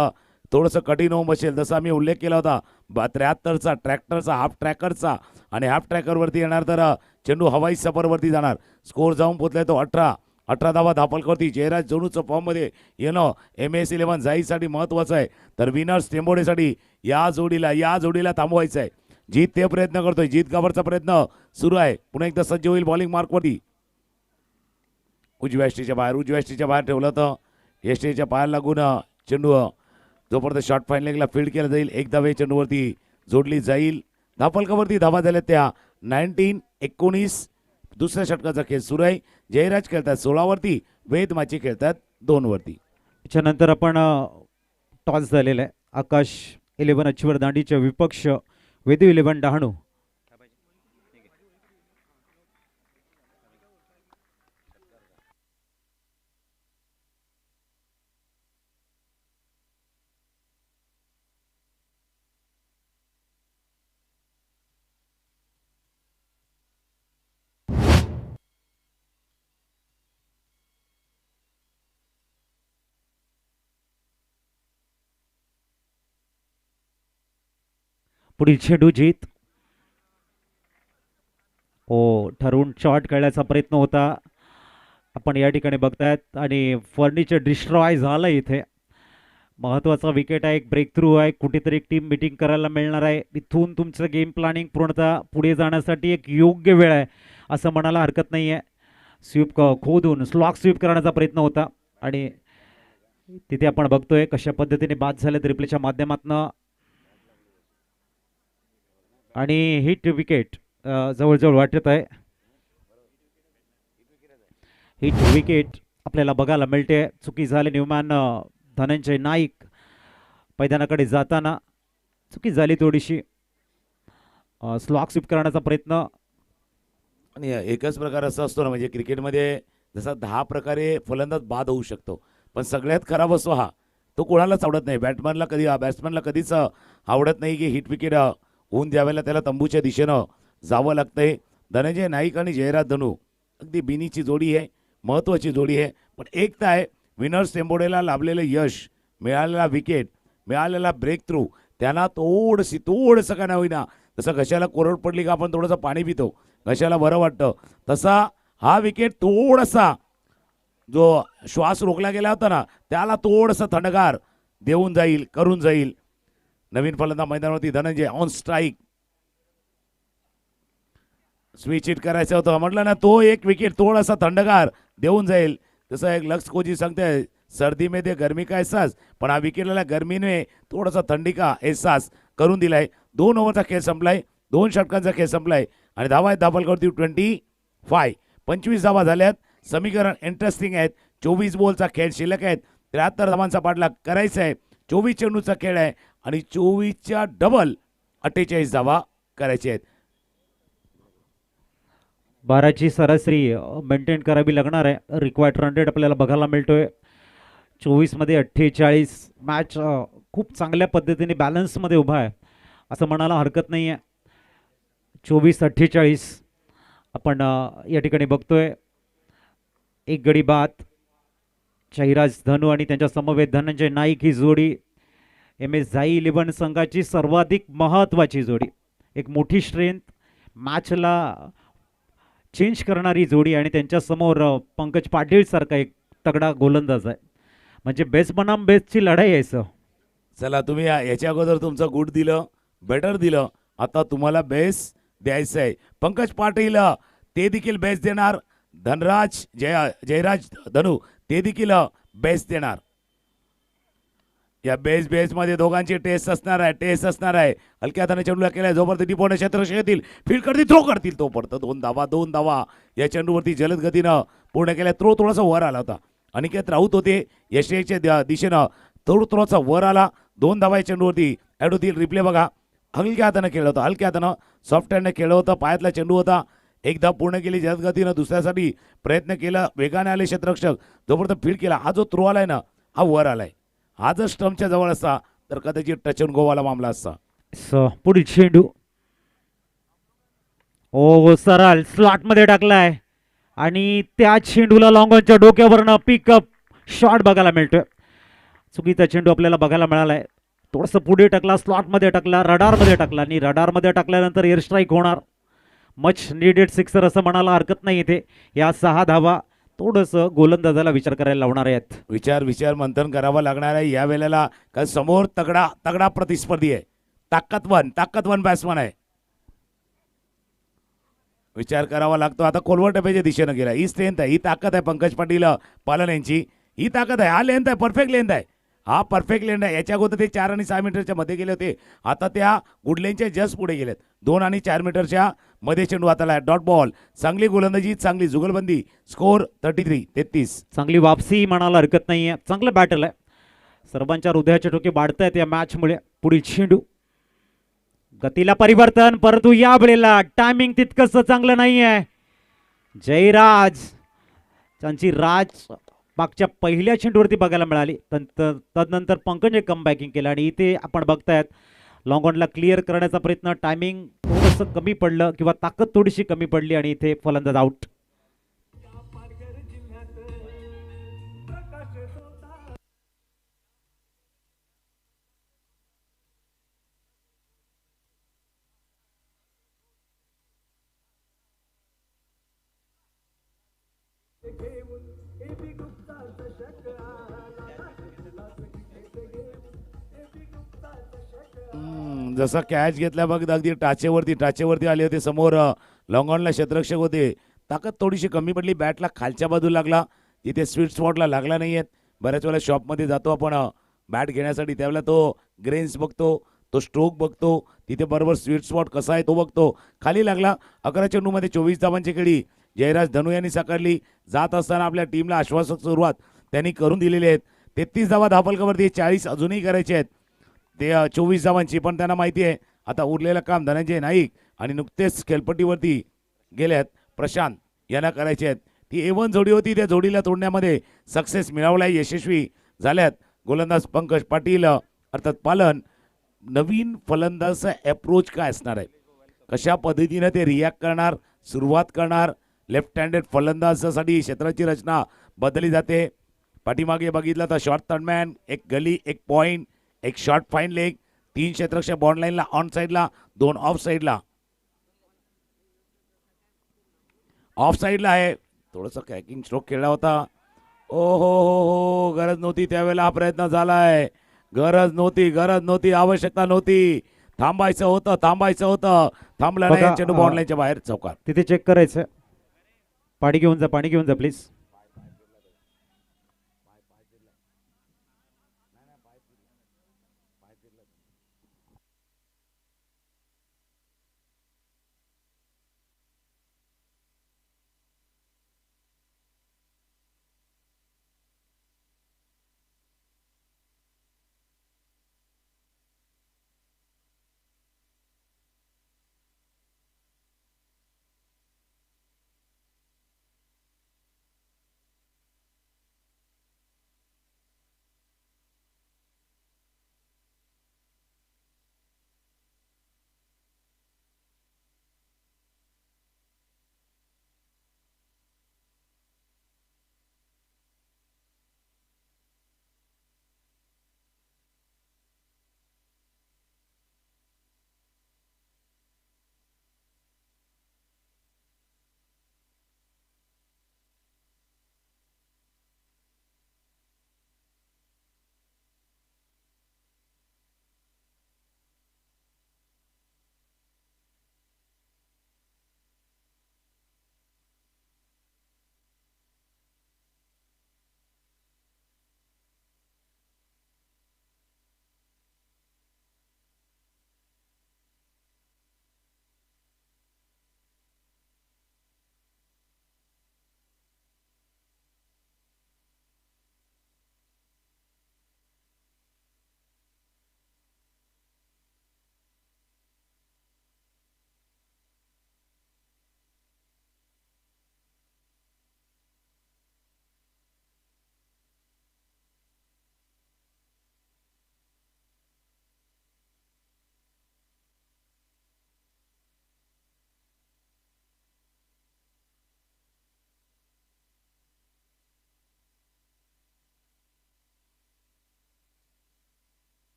थोडंसं कठीण होऊन बसेल. जसं आम्ही उल्लेख केला होता 73चा, ट्रॅक्टरचा, हाफ ट्रॅकरचा आणि हाफ ट्रॅकरवरती येणार तर चेंडू हवाई सफरवरती जाणार. स्कोर जाऊन पोचलाय तो 18 धावा धापलकरती. जयराज जोडूचं फॉर्ममध्ये येणं MS11 जाईसाठी महत्त्वाचं आहे. तर विनर्स टेंबोडेसाठी या जोडीला थांबवायचं आहे. जीत ते प्रयत्न करतोय, जीत गावरचा प्रयत्न सुरू आहे. पुन्हा एकदा सज्ज होईल बॉलिंग मार्कवरती. उजव्या एसटीच्या बाहेर ठेवलं तर एसटीच्या पायाला लागून चेंडू जोपर्यंत शॉर्ट फाईन लेगला फील्ड केला जाईल, एक धावे चेंडूवरती जोडली जाईल. धापलकावरती धावा झाल्या त्या 19-19. दुसऱ्या षटकाचा खेळ सुरू आहे. जयराज खेळतात 16वरती, वेद माची खेळतात 2वरती. त्याच्यानंतर आपण टॉस झालेला आहे. आकाश 11 अचिवर दांडीच्या विपक्ष वेदू 11 डहाणू. पुढील चेंडू जीत, ठरवून शॉट खेळण्याचा प्रयत्न होता. आपण या ठिकाणी बघतायत आणि फर्निचर डिस्ट्रॉय झालं इथे. महत्त्वाचा विकेट आहे, एक ब्रेक थ्रू आहे. कुठेतरी एक टीम मीटिंग करायला मिळणार आहे. इथून तुमचं गेम प्लॅनिंग पूर्णतः पुढे जाण्यासाठी एक योग्य वेळ आहे असं म्हणायला हरकत नाही आहे. स्वीप खोदून स्लॉक स्वीप करण्याचा प्रयत्न होता आणि तिथे आपण बघतोय कशा पद्धतीने बाद झाले रिप्लेच्या माध्यमातून. आणि हिट विकेट जवळजवळ वाटत आहे. हिट विकेट आपल्याला बघायला मिळते. चुकी झाली न्यूमॅन धनंजय नाईक मैदानाकडे जाताना चुकी झाली थोडीशी. स्लॉक स्वीप करण्याचा प्रयत्न. आणि एकच प्रकार असा असतो ना, म्हणजे क्रिकेटमध्ये जसा 10 प्रकारे फलंदाज बाद होऊ शकतो, पण सगळ्यात खराब असतो हा, तो कोणालाच आवडत नाही. बॅट्समॅनला कधीच आवडत नाही की हिट विकेट होऊन द्यावेला त्याला तंबूच्या दिशेनं जावं लागतंय. धनंजय नाईक आणि जयराज धनू अगदी बिनीची जोडी आहे, महत्त्वाची जोडी आहे. पण एक तर आहे विनर्स टेम्पोडेला लाभलेलं यश, मिळालेला विकेट, मिळालेला ब्रेक थ्रू, त्यांना थोडंसं का नाही होईना, जसं घशाला कोरड पडली का आपण थोडंसं पाणी पितो, घशाला बरं वाटतं, तसा हा विकेट थोडासा जो श्वास रोखला गेला होता ना, त्याला थोडंसं थंडगार देऊन जाईल, करून जाईल. नवीन फलंदाज मैदानावरती Dhananjay on strike. Switch hit करायचं होतं म्हटलं ना, तो एक विकेट थोडासा थंडगार देऊन जाईल. जसं एक लक्ष कोची सांगते, सर्दी में दे गर्मी का एहसास, पण हा विकेटला गर्मीने थोडासा थंडी का एहसास करून दिलाय. 2 ओव्हरचा खेळ संपलाय, 2 षटकांचा खेळ संपलाय आणि धावा आहेत दाभोलकरवरती 25. 25 धावा झाल्यात. समीकरण इंटरेस्टिंग आहेत. 24 बॉलचा खेळ शिल्लक आहेत. 73 धावांचा पाठलाग करायचा आहे. 24 चेंडूचा खेळ आहे आणि 24च्या डबल 48 धावा करायच्या आहेत. 12ची सरासरी मेंटेन करावी लागणार आहे. रिक्वायर्ड रन रेट आपल्याला बघायला मिळतोय 24 मध्ये 48. मॅच खूप चांगल्या पद्धतीने बॅलन्समध्ये उभा आहे असं म्हणायला हरकत नाही आहे. 24-48 आपण या ठिकाणी बघतोय. एक गडी बाद. जयराज धनू आणि त्यांच्या समवेत धनंजय नाईक ही जोडी MS झाई 11 संघाची सर्वाधिक महत्त्वाची जोडी. एक मोठी स्ट्रेंथ, मॅचला चेंज करणारी जोडी आणि त्यांच्यासमोर पंकज पाटील सारखा एक तगडा गोलंदाज आहे. म्हणजे बेस्ट बनाम बेस्टची लढाई आहे सर. चला, तुम्ही याच्या अगोदर तुमचं गुड दिलं, बेटर दिलं, आता तुम्हाला बेस्ट द्यायचं आहे. पंकज पाटील ते देखील बेस्ट देणार. जयराज धनू ते देखील बेस्ट देणार. या बेस्ट मध्ये दोघांची टेस्ट असणार आहे. हलक्या हाताने चेंडूला केलाय, जोपर्यंत डिपोने क्षेत्ररक्षक येतील, फील्ड करतील, थ्रो करतील, तोपर्यंत 2 धावा या चेंडूवरती जलद गतीनं पूर्ण केल्या. थ्रो थोडासा वर आला होता. अनिकेत राऊत होते यशच्या दिशेनं, थोडासा वर आला. 2 धावा या चेंडूवरती ऍड होतील. रिप्ले बघा. हलक्या हाताने केलं होतं, हलक्या हातानं सॉफ्ट हँडने केलं होतं. पायातला चेंडू होता. एकदा पूर्ण केली जलद गतीनं, दुसऱ्यासाठी प्रयत्न केला, वेगाने आले क्षेत्ररक्षक, जोपर्यंत फील्ड केला. हा जो थ्रो आलाय ना, हा वर आलाय. हा जर स्टंपच्या जवळ असता तर कदाचित टच अँड गोवाला मामला असता. पुढील चेंडू ओ सरळ स्लॉट मध्ये टाकलाय आणि त्या चेंडूला लॉंगॉनच्या डोक्यावरनं पिकअप शॉट बघायला मिळतोय. चुकीचा चेंडू आपल्याला बघायला मिळालाय. थोडंसं पुढे टाकला, स्लॉटमध्ये टाकला, रडारमध्ये टाकला आणि रडारमध्ये टाकल्यानंतर एअर स्ट्राईक होणार. मच निडेड सिक्सर असं म्हणायला हरकत नाही. इथे या 6 धावा थोडंसं गोलंदाजाला विचार करायला लावणार आहेत. विचार मंथन करावं लागणार आहे या वेळेला, कारण समोर तगडा प्रतिस्पर्धी आहे. ताकदवान बॅट्समन आहे. विचार करावा लागतो. आता कोलवर टप्प्याच्या दिशेनं गेला. ही स्ट्रेंथ आहे, ही ताकद आहे पंकज पाटील पालन यांची. ही ताकद आहे. हा लेंथ आहे, परफेक्ट लेंथ आहे. हा परफेक्ट लेंथ आहे. याच्या अगोदर ते 4 आणि 6 मीटरच्या मध्ये गेले होते. आता त्या गुडलेनच्या जस्ट पुढे गेलेत. 2 आणि 4 मीटरच्या मध्ये चेंडू हाताला. Dot ball. चांगली गोलंदाजी, चांगली जुगलबंदी. स्कोर 33. चांगली वापसी म्हणायला हरकत नाहीये. चांगलं बॅटल आहे. सर्वांच्या हृदयाचे ठोके वाढत आहेत या मॅचमुळे. पुढील चेंडू गतीला परिवर्तन, परंतु या वेळेला टायमिंग तितकंसं चांगलं नाहीये. जयराज त्यांची राज मागच्या पहिल्या चेंडूवरती बघायला मिळाली. तदनंतर पंकजने कमबॅकिंग केलं आणि इथे आपण बघतायत लॉंग ऑनला क्लिअर करण्याचा प्रयत्न. टायमिंग थोडंसं कमी पडलं किंवा ताकद थोडीशी कमी पडली आणि इथे फलंदाज आउट. जसा कॅच घेतला बघ, अगदी टाचेवरती आले होते. समोर लॉंगॉनला क्षेत्ररक्षक होते. ताकद थोडीशी कमी पडली. बॅटला खालच्या बाजूला लागला, जिथे स्वीट स्पॉटला लागला नाहीयेत. बऱ्याच वेळेला शॉपमध्ये जातो आपण बॅट घेण्यासाठी, त्यावेळेला तो ग्रेन्स बघतो, तो स्ट्रोक बघतो, तिथे बरोबर स्वीट स्पॉट कसा आहे तो बघतो. खाली लागला. 11 चेंडूमध्ये 24 धावांची खेळी जयराज धनू यांनी साकारली. जात असताना आपल्या टीमला आश्वासक सुरुवात त्यांनी करून दिलेली आहेत. 33 धावा धावफलकावरती, 40 अजूनही करायचे आहेत. ते 24 धावांची, पण त्यांना माहिती आहे आता उरलेलं काम धनंजय नाईक आणि नुकतेच खेळपट्टीवरती गेल्यात प्रशांत यांना करायचे आहेत. ती A1 जोडी होती, त्या जोडीला तोडण्यामध्ये सक्सेस मिळवला, यशस्वी झाल्यात गोलंदाज पंकज पाटील अर्थात पालन. नवीन फलंदाजचा अप्रोच काय असणार आहे, कशा पद्धतीने ते रिॲक्ट करणार, सुरुवात करणार. लेफ्ट हँडेड फलंदाजासाठी क्षेत्राची रचना बदलली जाते. पाठीमागे बघितलं तर शॉर्ट थर्डमॅन, एक गली, एक पॉईंट, एक शॉर्ट फाईन लेग, 3 क्षेत्ररक्षक बॉन्ड लाईनला ऑन साईडला, 2 ऑफ साईडला. ऑफ साईडला आहे, थोडंसं कॅकिंग स्ट्रोक खेळला होता. ओ हो, गरज नव्हती त्यावेळेला हा प्रयत्न झालाय. गरज नव्हती, आवश्यकता नव्हती. थांबायचं होतं, थांबलं नाही. बघा, चेंडू बॉन्ड लाईनच्या बाहेर चौकात. तिथे चेक करायचं. पाणी घेऊन जा प्लीज.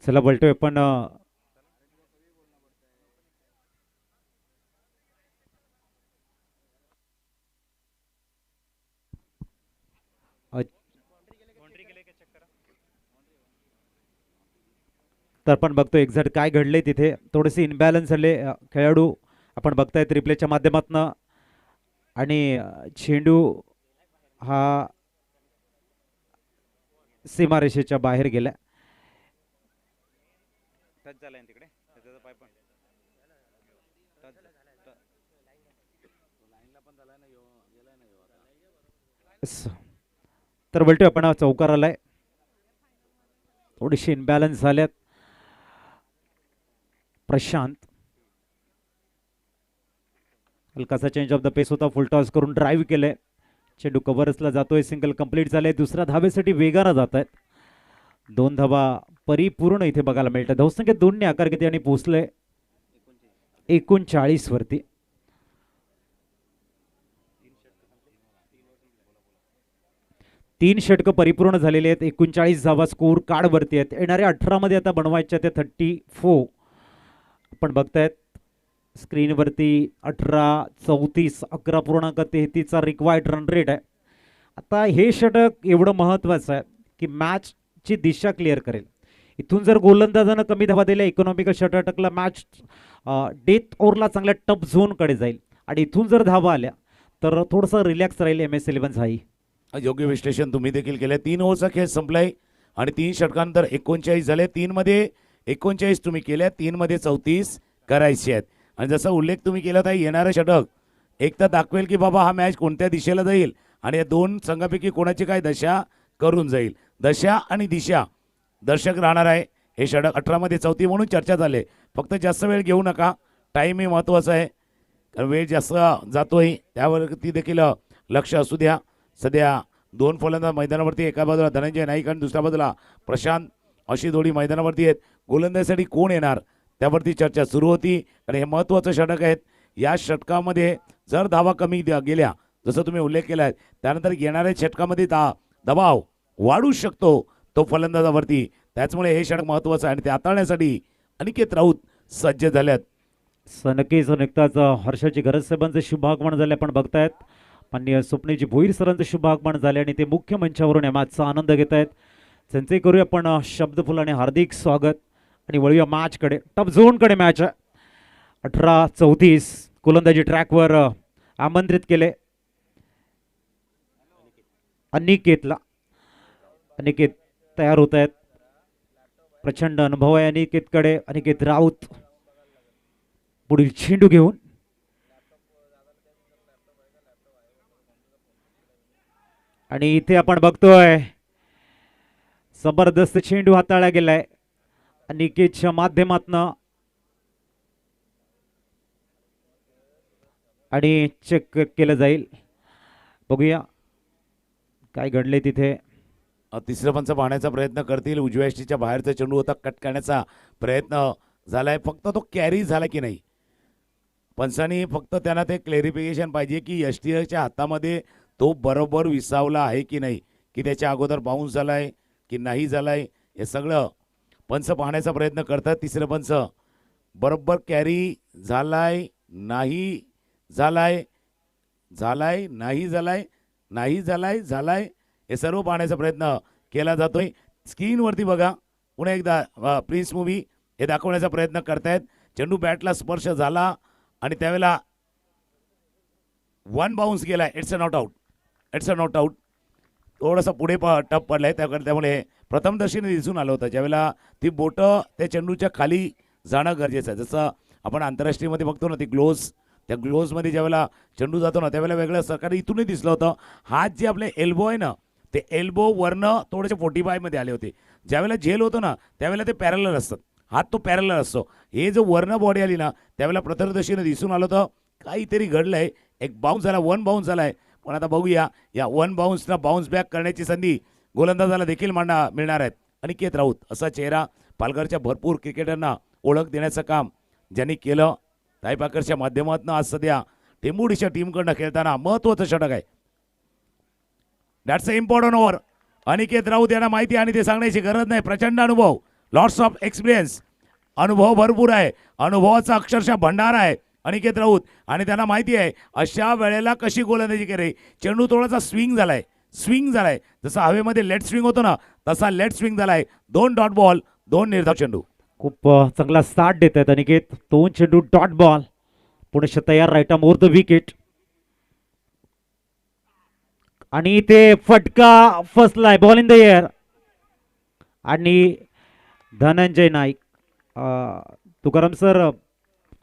चला बोलतोय पण तर आपण बघतो एक्झॅक्ट काय घडले तिथे. थोडेसे इनबॅलन्स झाले खेळाडू आपण बघतायत रिप्लेच्या माध्यमातून. आणि चेंडू हा सीमारेषेच्या बाहेर गेला. तर बोलतोय आपण चौकार आलाय. थोडीशी इनबॅलन्स झाल्यात. प्रशांत हलकासा चेंज ऑफ द पेस होता, फुल टॉस करून ड्राईव्ह केलंय. चेंडू कव्हर्सला जातोय, सिंगल कंप्लीट झालंय. दुसऱ्या धावेसाठी वेगानं जात आहेत. 2 धावा परिपूर्ण इथे बघायला मिळतात. धावसंख्या 2 ने आकार घेते आणि पोहोचलंय 39 वरती. तीन षटकं परिपूर्ण झालेले आहेत. 39 धावा स्कोर कार्ड वरती आहेत. येणाऱ्या 18 मध्ये आता बनवायच्या त्या 34. आपण बघतायत स्क्रीनवरती 18, 34, 11.33 रिक्वायर्ड रन रेट आहे. आता हे षटक एवढं महत्वाचं आहे की मॅचची दिशा क्लिअर करेल. इथून जर गोलंदाजानं कमी धावा दिल्या, इकॉनॉमिकल षटकला मॅच डेथ ओव्हरला चांगल्या टफ झोनकडे जाईल. आणि इथून जर धावा आल्या तर थोडंसं रिलॅक्स राहील MS11 साई. योग्य विश्लेषण तुम्ही देखील केलं. 3 ओव्हरचा खेळ संपलाय आणि 3 षटकांतर 39 झाले. 3 मध्ये 39 तुम्ही केल्या, 3 मध्ये 34 करायचे आहेत. आणि जसा उल्लेख तुम्ही केला तर येणारं षटक एक तर दाखवेल की बाबा हा मॅच कोणत्या दिशेला जाईल आणि या दोन संघापैकी कोणाची काय दशा करून जाईल. दशा आणि दिशा दर्शक राहणार आहे. हे षटक 18 मध्ये 34 म्हणून चर्चा झाली. फक्त जास्त वेळ घेऊ नका, टाईम हे महत्त्वाचा आहे, कारण वेळ जास्त जातोय त्यावरती देखील लक्ष असू द्या. सध्या 2 फलंदाज मैदानावरती, एका बाजूला धनंजय नाईक आणि दुसऱ्या बाजूला प्रशांत, अशी जोडी मैदानावरती आहेत. गोलंदाजीसाठी कोण येणार त्यावरती चर्चा सुरू होती आणि हे महत्त्वाचं षटक आहेत. या षटकामध्ये जर धावा कमी गेल्या, जसं तुम्ही उल्लेख केला आहे, त्यानंतर येणाऱ्या षटकामध्ये दबाव वाढू शकतो तो फलंदाजावरती. त्याचमुळे हे षटक महत्त्वाचं आहे आणि ते हाताळण्यासाठी अनिकेत राऊत सज्ज झाल्यात. नक्कीच नुकताच हर्षाची गरज साहेबांचं शुभागमन झाले आपण बघतायत. माननीय स्वप्नीजी भोईर सरांचं शुभागमन झाले आणि ते मुख्य मंचावरून या मॅचचा आनंद घेत आहेत. त्यांचे करूया आपण शब्दफुलाने हार्दिक स्वागत आणि वळूया मॅचकडे. टफ झोनकडे मॅच आहे. 18-34 गोलंदाजी ट्रॅकवर आमंत्रित केले अनिकेतला. अनिकेत तयार होत आहेत. प्रचंड अनुभव आहे अनिकेतकडे. अनिकेत राऊत पुढील चेंडू घेऊन आणि इथे आपण बघतोय जबरदस्त चेंडू हाताळला गेलाय अनिकेतच्या माध्यमातनं आणि चेक केलं जाईल. बघूया काय घडले तिथे. तिसरं पंच पाहण्याचा प्रयत्न करतील. उजव्या यष्टीच्या बाहेरचा चेंडू होता, कट करण्याचा प्रयत्न झालाय, फक्त तो कॅरी झाला की नाही. पंचांनी फक्त त्यांना ते क्लॅरिफिकेशन पाहिजे की यष्टीच्या हातामध्ये तो बरोबर विसावला आहे की नाही, की त्याच्या अगोदर बाउन्स झालाय की नाही झालाय, हे सगळं पंच पाहण्याचा प्रयत्न करतात. तिसरं पंच बरोबर कॅरी झालाय नाही झालाय, झालाय नाही झालाय, नाही झालाय झालाय, हे सर्व पाहण्याचा प्रयत्न केला जातोय. स्क्रीनवरती बघा पुन्हा एकदा प्रिन्स मूव्ही हे दाखवण्याचा प्रयत्न करतायत. चेंडू बॅटला स्पर्श झाला आणि त्यावेळेला 1 बाउन्स गेला. It's a not out, it's a not out. थोडासा पुढे टप पडलाय, त्यामुळे प्रथमदर्शनी दिसून आलं होतं ज्यावेळेला ती बोटं त्या चेंडूच्या खाली जाणं गरजेचं आहे. जसं आपण आंतरराष्ट्रीयमध्ये बघतो ना, ती ग्लोव्ज, त्या ग्लोव्जमध्ये ज्यावेळेला चेंडू जातो ना त्यावेळेला वेगळं सरकारी इथूनही दिसलं होतं. हात जे आपले एल्बो आहे ना, ते एल्बो वरनं थोडेसे 45 मध्ये आले होते. ज्यावेळेला झेल होतो ना त्यावेळेला ते पॅरलर असतात, हात तो पॅरलर असतो. हे जो वरनं बॉडी आली ना त्यावेळेला प्रथमदर्शनीने दिसून आलं होतं काहीतरी घडलंय. एक बाउन्स झाला, 1 बाउन्स झालाय. पण आता बघूया या 1 बाउन्सला बाउन्स बॅक करण्याची संधी गोलंदाजाला देखील मिळणार आहेत. अनिकेत राऊत असा चेहरा पालघरच्या भरपूर क्रिकेटरना ओळख देण्याचं काम ज्यांनी केलं. ताईपाकरच्या माध्यमातून आज सध्या टेंबुडीच्या टीमकडनं खेळताना महत्त्वाचं षटक आहे. That's a important over. Aniket Raut यांना माहिती आणि ते सांगण्याची गरज नाही. प्रचंड अनुभव, लॉट्स ऑफ एक्सपिरियन्स, अनुभव भरपूर आहे, अनुभवाचा अक्षरशः भंडार आहे अनिकेत राऊत. आणि त्यांना माहिती आहे अशा वेळेला कशी गोलंदाजी करे. चेंडू थोडासा स्विंग झालाय, जसं हवेमध्ये लेट स्विंग होतो ना तसा लेट स्विंग झालाय. 2 डॉट बॉल, 2 निर्धाव चेंडू. खूप चांगला स्टार्ट देत आहेत अनिकेत. 2 चेंडू डॉट बॉल. पुणे तयार, राईट मोर द विकेट आणि ते फटका फसलाय. बॉल इन द एअर आणि धनंजय नाईक. तुकाराम सर,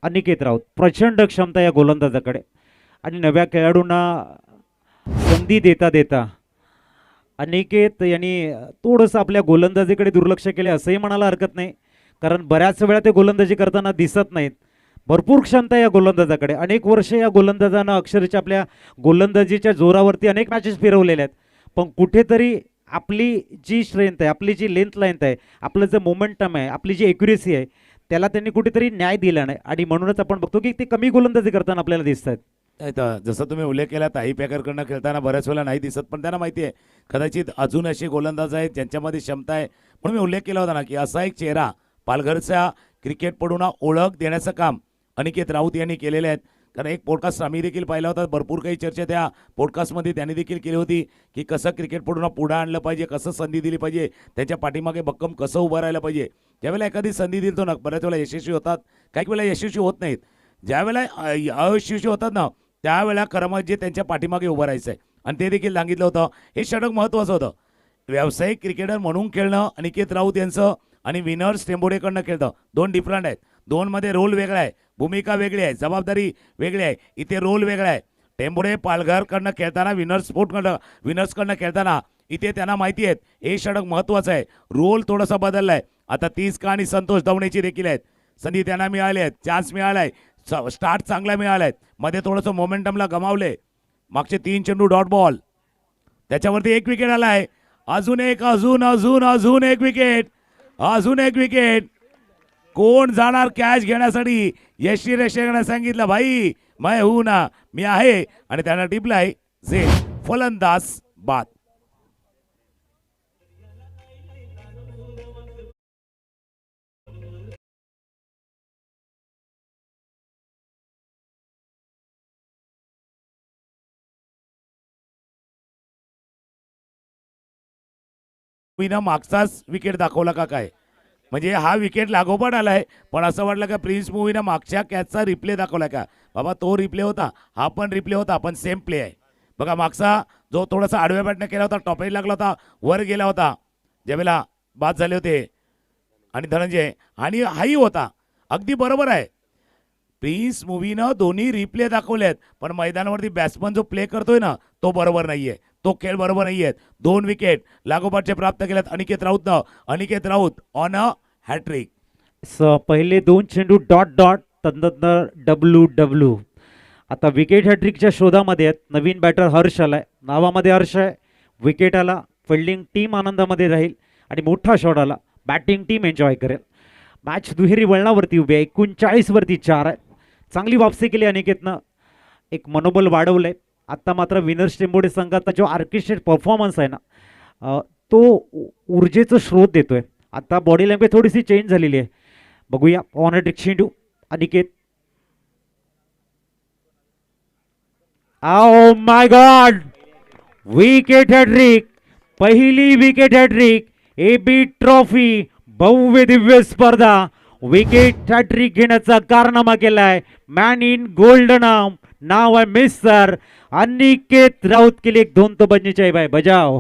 अनिकेत राऊत प्रचंड क्षमता या गोलंदाजाकडे आणि नव्या खेळाडूंना संधी देता अनिकेत यांनी थोडंसं आपल्या गोलंदाजीकडे दुर्लक्ष केले असंही म्हणायला हरकत नाही, कारण बऱ्याच वेळा ते गोलंदाजी करताना दिसत नाहीत. भरपूर क्षमता या गोलंदाजाकडे. अनेक वर्ष या गोलंदाजानं अक्षरशः आपल्या गोलंदाजीच्या जोरावरती अनेक मॅचेस फिरवलेल्या आहेत. पण कुठेतरी आपली जी स्ट्रेंथ आहे, आपली जी लेंथ लाईन आहे, आपलं जे मोमेंटम आहे, आपली जी एक्युरेसी आहे, त्याला त्यांनी कुठेतरी न्याय दिला नाही आणि म्हणूनच आपण बघतो की ते कमी गोलंदाजी करताना आपल्याला दिसत आहेत. जसं तुम्ही उल्लेख केला ताई पॅकरकडनं खेळताना बऱ्याच वेळेला नाही दिसत, पण त्यांना माहिती आहे कदाचित अजून असे गोलंदाज आहेत ज्यांच्यामध्ये क्षमता आहे. म्हणून मी उल्लेख केला होता ना की असा एक चेहरा पालघरच्या क्रिकेटपटूंना ओळख देण्याचं काम अनिकेत राऊत यांनी केलेले आहेत. कारण एक पॉडकास्ट आम्ही देखील पाहिला होता, भरपूर काही चर्चा त्या पॉडकास्टमध्ये त्यांनी देखील केली होती की कसं क्रिकेटपटूंना पुढं आणलं पाहिजे, कसं संधी दिली पाहिजे, त्याच्या पाठीमागे भक्कम कसं उभं राहायला पाहिजे. ज्यावेळेला एखादी संधी दिली तो ना बऱ्याच वेळेला यशस्वी होतात, काही वेळेला यशस्वी होत नाहीत. ज्यावेळेला अयशस्वी होतात ना त्यावेळेला खरं म्हणजे त्यांच्या पाठीमागे उभं राहायचं आहे आणि ते देखील सांगितलं होतं. हे षटक महत्त्वाचं होतं. व्यावसायिक क्रिकेटर म्हणून खेळणं अनिकेत राऊत यांचं आणि विनर्स टेंबोडेकडनं खेळतं दोन डिफरंट आहेत. दोनमध्ये रोल वेगळा आहे, भूमिका वेगळी आहे, जबाबदारी वेगळी आहे. इथे रोल वेगळा आहे. टेंबोडे पालघरकडनं खेळताना विनर्सकडनं खेळताना इथे त्यांना माहिती आहेत हे षटक महत्त्वाचं आहे. रोल थोडासा बदलला आहे. आता 30 आणि संतोष दवणेची देखील आहेत. संधी त्यांना मिळाली आहेत, चान्स मिळाला आहे, स्टार्ट चांगला मिळाला आहे. मध्ये थोडंसं मोमेंटमला गमावले. मागचे 3 चेंडू डॉट बॉल, त्याच्यावरती 1 विकेट आला आहे. अजून एक विकेट, अजून एक विकेट. कोण जाणार कॅच घेण्यासाठी? यशी रेषेकडे सांगितलं भाई मैं हूं ना, मी आहे, आणि त्यांना टिपलाय जे फलंदाज बाद. मागचाच विकेट दाखवला का काय? म्हणजे हा विकेट लागोपाठ आलाय, पण असं वाटलं का प्रिन्स मूवीनं मागच्या कॅचचा रिप्ले दाखवला का? बाबा तो रिप्ले होता, हा पण रिप्ले होता, पण सेम प्ले आहे. बघा मागचा जो थोडासा आडव्या बॅटने केला होता, टॉपही लागला होता, वर गेला होता ज्यावेळेला बाद झाले होते आणि धनंजय, आणि हाही होता. अगदी बरोबर आहे. प्रिन्स मूवीनं दोन्ही रिप्ले दाखवलेत, पण मैदानावरती बॅट्समन जो प्ले करतोय ना तो बरोबर नाहीये, तो खेळ बरोबर नाहीये. 2 विकेट लागोपाठचे प्राप्त केलेत Aniket Raut on a hattrick. पहिले 2 चेंडू डॉट डॉट, तदनंतर डब्ल्यू. आता विकेट हॅट्रिकच्या शोधामध्ये आहेत. नवीन बॅटर हर्ष आलाय, नावामध्ये हर्ष आहे. विकेट आला, फिल्डिंग टीम आनंदामध्ये राहील आणि मोठा शॉट आला, बॅटिंग टीम एन्जॉय करेल. मॅच दुहेरी वळणावरती उभी आहे. 39 वरती 4 आहे. चांगली वापसी केली अनिकेतनं, एक मनोबल वाढवलंय. आता मात्र विनर्स टेंबोडे संघाचा जो ऑर्केस्ट्रेट परफॉर्मन्स आहे ना, तो ऊर्जेचं स्रोत देतोय. आता बॉडी लँग्वेज थोडीशी चेंज झालेली आहे. बघूया ऑन अ चेंडू Aniket. Oh my god, wicket hattrick, पहिली विकेट हॅट्रिक. एबी ट्रॉफी भव्य दिव्य स्पर्धा विकेट हॅट्रिक घेण्याचा कारनामा केलाय. मॅन इन गोल्ड नाव आहे मिस्टर अनिकेत राऊत. केली एक 2 तो बजनीची बाय बजाव.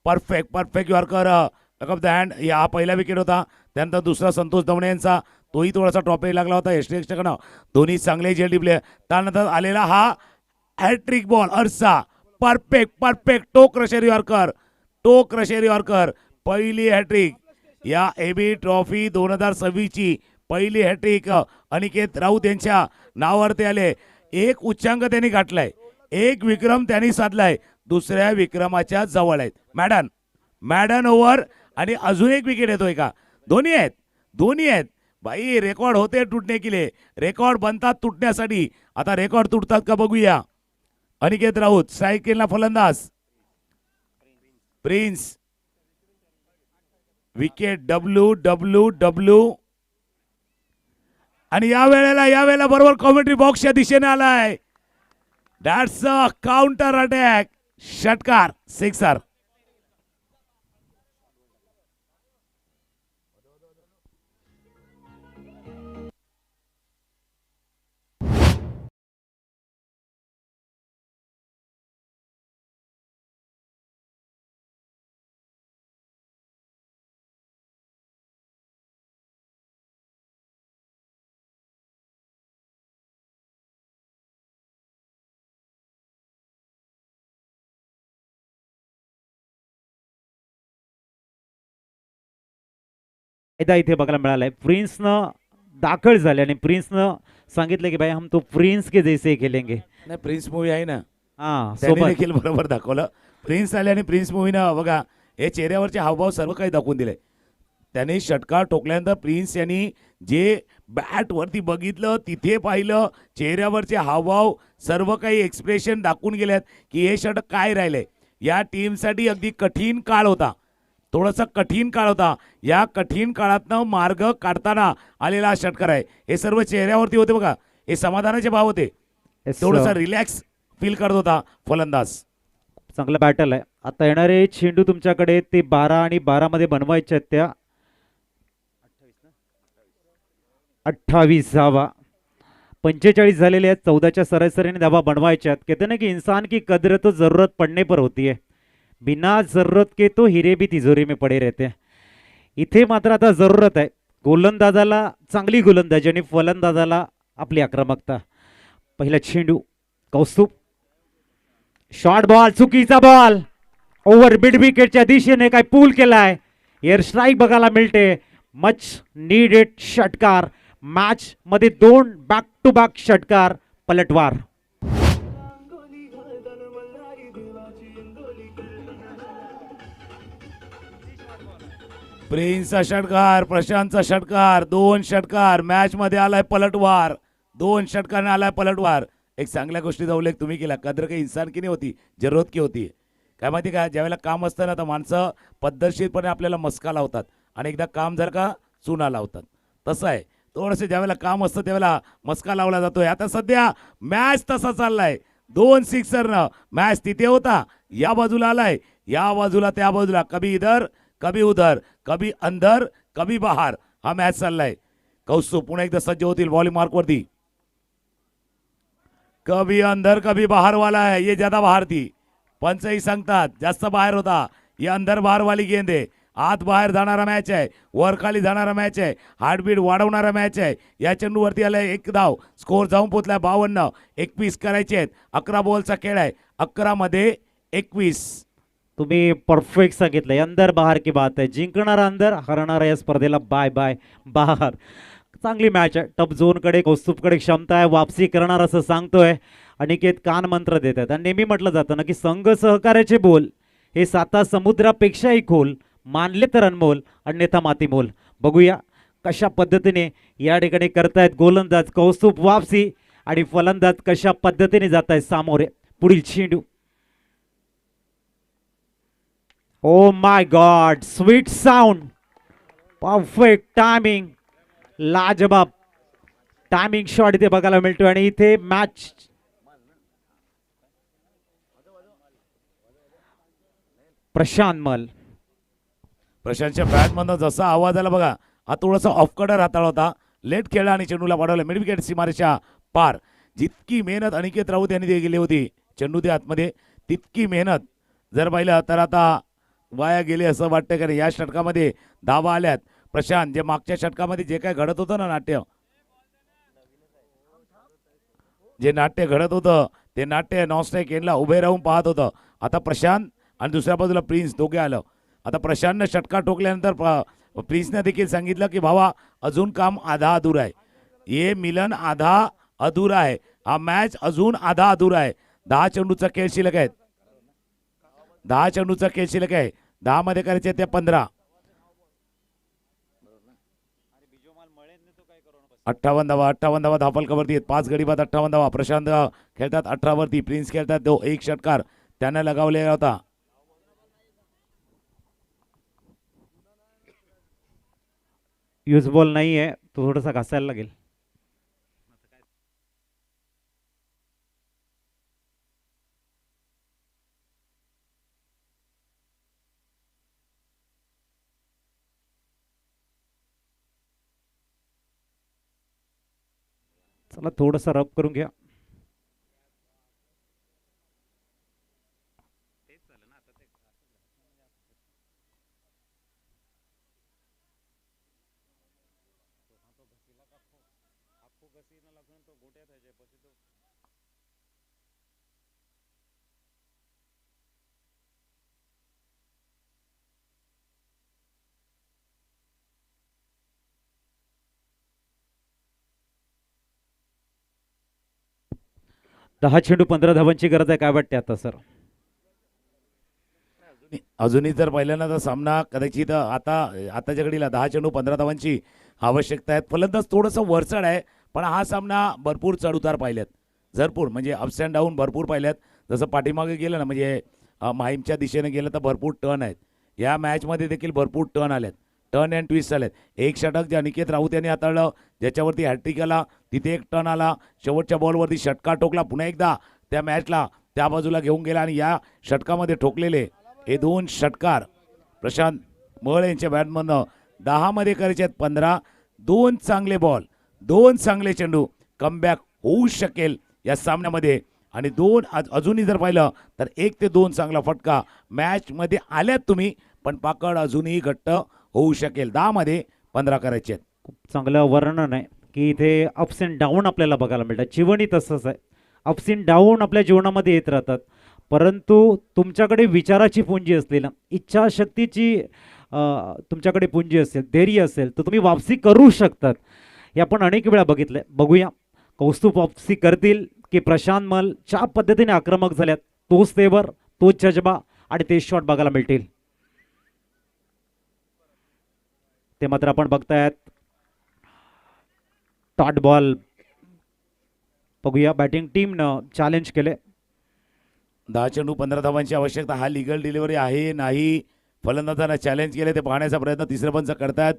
Perfect yorker of the hand. हा पहिला विकेट होता. त्यानंतर दुसरा संतोष दवणे यांचा, तोही थोडासा टॉपही लागला होता एसटीएक्सच्याकडनं. दोन्ही चांगले झेल टिपले. त्यानंतर आलेला हा हॅट्रिक बॉल अर्सा, परफेक्ट टो क्रशर यॉर्कर. पहिली हॅट्रिक या एबी ट्रॉफी 2026 ची पहिली हॅट्रिक अनिकेत राऊत यांच्या नावावरती आले. एक उच्चांक त्यांनी गाठलाय, एक विक्रम त्यांनी साधलाय, दुसऱ्या विक्रमाच्या जवळ आहेत. मॅडन ओव्हर आणि अजून एक विकेट येतोय का? दोन्ही आहेत भाई. रेकॉर्ड होते तुटणे केले, रेकॉर्ड बनतात तुटण्यासाठी. आता रेकॉर्ड तुटतात का बघूया. अनिकेत राऊत स्ट्राईक केला फलंदाज. Prince wicket W. आणि या वेळेला बरोबर कॉमेंट्री बॉक्सच्या दिशेने आलाय. That's a counter attack. षटकार, सिक्सर. फायदा इथे बघायला मिळालाय. प्रिन्सनं दाखल झाले आणि प्रिन्सनं सांगितलं की भाई हम तो प्रिन्स के जैसे खेलेंगे. नाही, प्रिन्स मूवी आहे ना, हा त्यांनी सोबत देखील बरोबर दाखवलं. प्रिन्स आले आणि प्रिन्स मूवीनं बघा हे चेहऱ्यावरचे हावभाव सर्व काही दाखवून दिले. त्यांनी षटकार ठोकल्यानंतर प्रिन्स यांनी जे बॅट वरती बघितलं, तिथे पाहिलं, चेहऱ्यावरचे हावभाव सर्व काही एक्सप्रेशन दाखवून गेलेत की हे षटक काय राहिले. या टीमसाठी अगदी कठीण काळ होता. थोडंसं कठीण काळ होता. या कठीण काळातनं मार्ग काढताना आलेला हा षटकार आहे. हे सर्व चेहऱ्यावरती होते बघा, हे समाधानाचे भाव होते. Yes, थोडासा sir. रिलॅक्स फील करत होता फलंदाज. चांगलं बॅटल आहे. आता येणारे चेंडू तुमच्याकडे ते 12 आणि 12 मध्ये बनवायचे आहेत. त्या 28 धावा 45 झालेले आहेत. 14च्या सरासरीने धावा बनवायच्या आहेत. कहते ना कि इंसान की कदर तो जरूरत पडने पर होती है, बिना जरूरत के तो हिरे भी तिजोरी में पडे रहते हैं. इथे मात्र आता जरूरत आहे. गोलंदाजाला चांगली गोलंदाजी आणि फलंदाजाला आपली आक्रमकता. पहिला चेंडू कौस्तुभ, शॉर्ट बॉल, चुकीचा बॉल, ओव्हर मिड विकेटच्या दिशेने काय पूल केलाय. एअर स्ट्राईक बघायला मिळते. मच नीडेड षटकार. मॅच मध्ये 2 बॅक टू बॅक षटकार पलटवार. प्रिन्सचा षटकार, प्रशांतचा षटकार, 2 षटकार. मॅच मध्ये आलाय पलटवार. 2 षटकाने आलाय पलटवार. एक चांगल्या गोष्टीचा उल्लेख तुम्ही केला. कदर काही इंसान की नाही होती, जरूरत की होती. काय माहिती का, ज्यावेळेला काम असतं ना तर माणसं पद्धतशीरपणे आपल्याला मस्का लावतात आणि एकदा काम जर का चुना लावतात. तसं आहे, थोडंसं ज्यावेळेला काम असतं त्यावेळेला मस्का लावला जातोय. आता सध्या मॅच तसा चाललाय. 2 सिक्सरनं मॅच तिथे होता, या बाजूला आलाय, या बाजूला त्या बाजूला, कभी इधर कभी उधर, कभी अंदर कभी बाहर, हा मॅच चाललाय. कौस्तुभ पुन्हा एकदा सज्ज होतील बॉलिंग मार्कवरती. कभी अंदर कभी बाहर वाला है, ये ज्यादा बाहर थी. पंचही सांगतात जास्त बाहेर होता. ये अंदर बाहेर वाली गेंद आहे. आत बाहेर जाणारा मॅच आहे, वर खाली जाणारा मॅच आहे, हार्टबीट वाढवणारा मॅच आहे. या चेंडूवरती आलाय 1 धाव. स्कोर जाऊन पोहोचलाय 52. 21 करायचे आहेत. 11 बॉलचा खेळ आहे. 11 मध्ये 21. तुम्ही परफेक्ट सांगितलंय. अंदर बाहेर की बात आहे. जिंकणारा अंदर, हरणारा या स्पर्धेला बाय बाय बाहेर. चांगली मॅच आहे. टप झोनकडे कौस्तुभकडे क्षमता आहे, वापसी करणार असं सांगतोय. अनिकेत कान मंत्र देत आहेत. आणि नेहमी म्हटलं जातं ना की संघ सहकार्याचे बोल हे 7 समुद्रापेक्षाही खोल, मानले तर अनमोल, अन्यथा मातीमोल. बघूया कशा पद्धतीने या ठिकाणी करतायत गोलंदाज कौस्तुभ वापसी आणि फलंदाज कशा पद्धतीने जात आहेत सामोरे. पुढील चेंडू. Oh my god, sweet sound, perfect timing, लाजबाब टायमिंग शॉट इथे बघायला मिळतो. आणि इथे मॅच प्रशांत मल. प्रशांतच्या बॅटमधनं जसा आवाज आला बघा, हा थोडासा ऑफकडर हाताळला होता. लेट खेळला आणि चेंडूला पाठवलं मिड विकेट सीमारेषा पार. जितकी मेहनत अनिकेत राऊत यांनी केली होती चेंडू ते आतमध्ये, तितकी मेहनत जर पाहिलं तर आता वाया गेली असं वाटतं. कारण या षटकामध्ये धावा आल्यात. प्रशांत जे मागच्या षटकामध्ये जे काय घडत होतं ना नाट्य, जे नाट्य घडत होतं ते नाट्य नॉनस्ट्राईक एंडला उभे राहून पाहत होतं. आता प्रशांत आणि दुसऱ्या बाजूला प्रिन्स दोघे आलं. आता प्रशांतनं षटकार ठोकल्यानंतर प्रिन्सने देखील सांगितलं की भावा अजून काम आधा अधूरा आहे. ये मिलन आधा अधूरा आहे. हा मॅच अजून आधा अधूरा आहे. 10 चेंडूचा खेळ शिल्लक आहे. 10 चेंडूचा खेळ शिल्लक आहे. 10 मध्ये करायचे ते 15. 58 धावा. 58 धावा धापलकावरती आहेत. 5 गडी बाद 58 धावा. प्रशांत खेळतात 18 वरती. प्रिन्स खेळतात तो 1 षटकार त्यांना लगावलेला होता. यूज बॉल नाही आहे, तो थोडासा घासायला लागेल. चला थोडंसं रब करून घ्या. दहा चेंडू 15 धावांची गरज आहे. काय वाटते आता सर? अजूनही जर पहिल्यांदा तर सामना कदाचित आताच्या घडीला 10 चेंडू 15 धावांची आवश्यकता आहे. फलंदाज थोडंसं वरचढ आहे, पण हा सामना भरपूर चढउतार पाहिल्यात. भरपूर म्हणजे अप्स अँड डाऊन भरपूर पाहिल्यात. जसं पाठीमागे गेलं ना म्हणजे माहीमच्या दिशेने गेलं तर भरपूर टर्न आहेत. या मॅचमध्ये देखील भरपूर टर्न आलेत, टर्न अँड ट्विस्ट आलेत. एक षटक जे अनिकेत राऊत यांनी हाताळलं, ज्याच्यावरती हॅट्रिक आला, तिथे एक टर्न आला, शेवटच्या बॉलवरती षटकार ठोकला, पुन्हा एकदा त्या मॅचला त्या बाजूला घेऊन गेला आणि या षटकामध्ये ठोकलेले हे 2 षटकार प्रशांत मळ यांच्या बॅटमधनं 10 मध्ये करायचे आहेत. 15 2 चांगले बॉल, 2 चांगले चेंडू, कमबॅक होऊ शकेल या सामन्यामध्ये. आणि 2 अजूनही जर पाहिलं तर 1 ते 2 चांगला फटका मॅचमध्ये आल्यात तुम्ही, पण पाकड अजूनही घट्ट होऊ शकेल. 10 मध्ये 15 करायचे आहेत. खूप चांगलं वर्णन आहे की इथे अप्स अँड डाऊन आपल्याला बघायला मिळतात. जीवनही तसंच आहे, अप्स अँड डाऊन आपल्या जीवनामध्ये येत राहतात, परंतु तुमच्याकडे विचाराची पुंजी असली ना, इच्छाशक्तीची तुमच्याकडे पुंजी असेल, धैर्य असेल, तर तुम्ही वापसी करू शकतात. हे आपण अनेक वेळा बघितलंय. बघूया कौस्तुभ वापसी करतील की प्रशांत मल ज्या पद्धतीने आक्रमक झाल्यात, तोच तेवर, तोच जज्बा आणि ते शॉट बघायला मिळतील. ते मात्र आपण बघतायत डॉट बॉल. बघूया बॅटिंग टीमनं चॅलेंज केले. 10 चेंडू 15 धावांची आवश्यकता. हा लिगल डिलिव्हरी आहे नाही, फलंदाजांना चॅलेंज केले ते पाहण्याचा प्रयत्न तिसरे पंच करतात.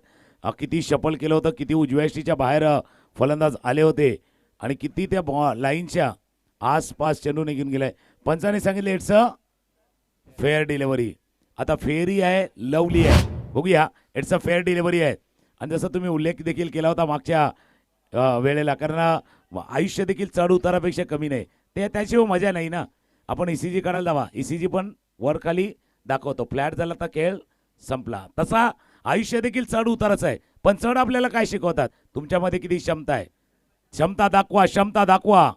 किती शफल केलं होतं, किती उजव्या यष्टीच्या बाहेर फलंदाज आले होते आणि किती त्या लाईनच्या आसपास चेंडू निघून गेलाय. पंचाने सांगितले इट्स अ फेअर डिलिव्हरी. आता फेअरही आहे, लवली आहे. बघूया, इट्स अ फेअर डिलिव्हरी आहे. आणि जसं तुम्ही उल्लेख देखील केला होता मागच्या वेळेला, कारण आयुष्य देखील चढ उतारापेक्षा कमी नाही, ते त्याशिवाय मजा नाही ना. आपण ECG काढायला जावा, ECG पण वर खाली दाखवतो. फ्लॅट झाला तर खेळ संपला. तसा आयुष्य देखील चढ उतारच आहे, पण चढ आपल्याला काय शिकवतात, तुमच्यामध्ये किती क्षमता आहे, क्षमता दाखवा, क्षमता दाखवा,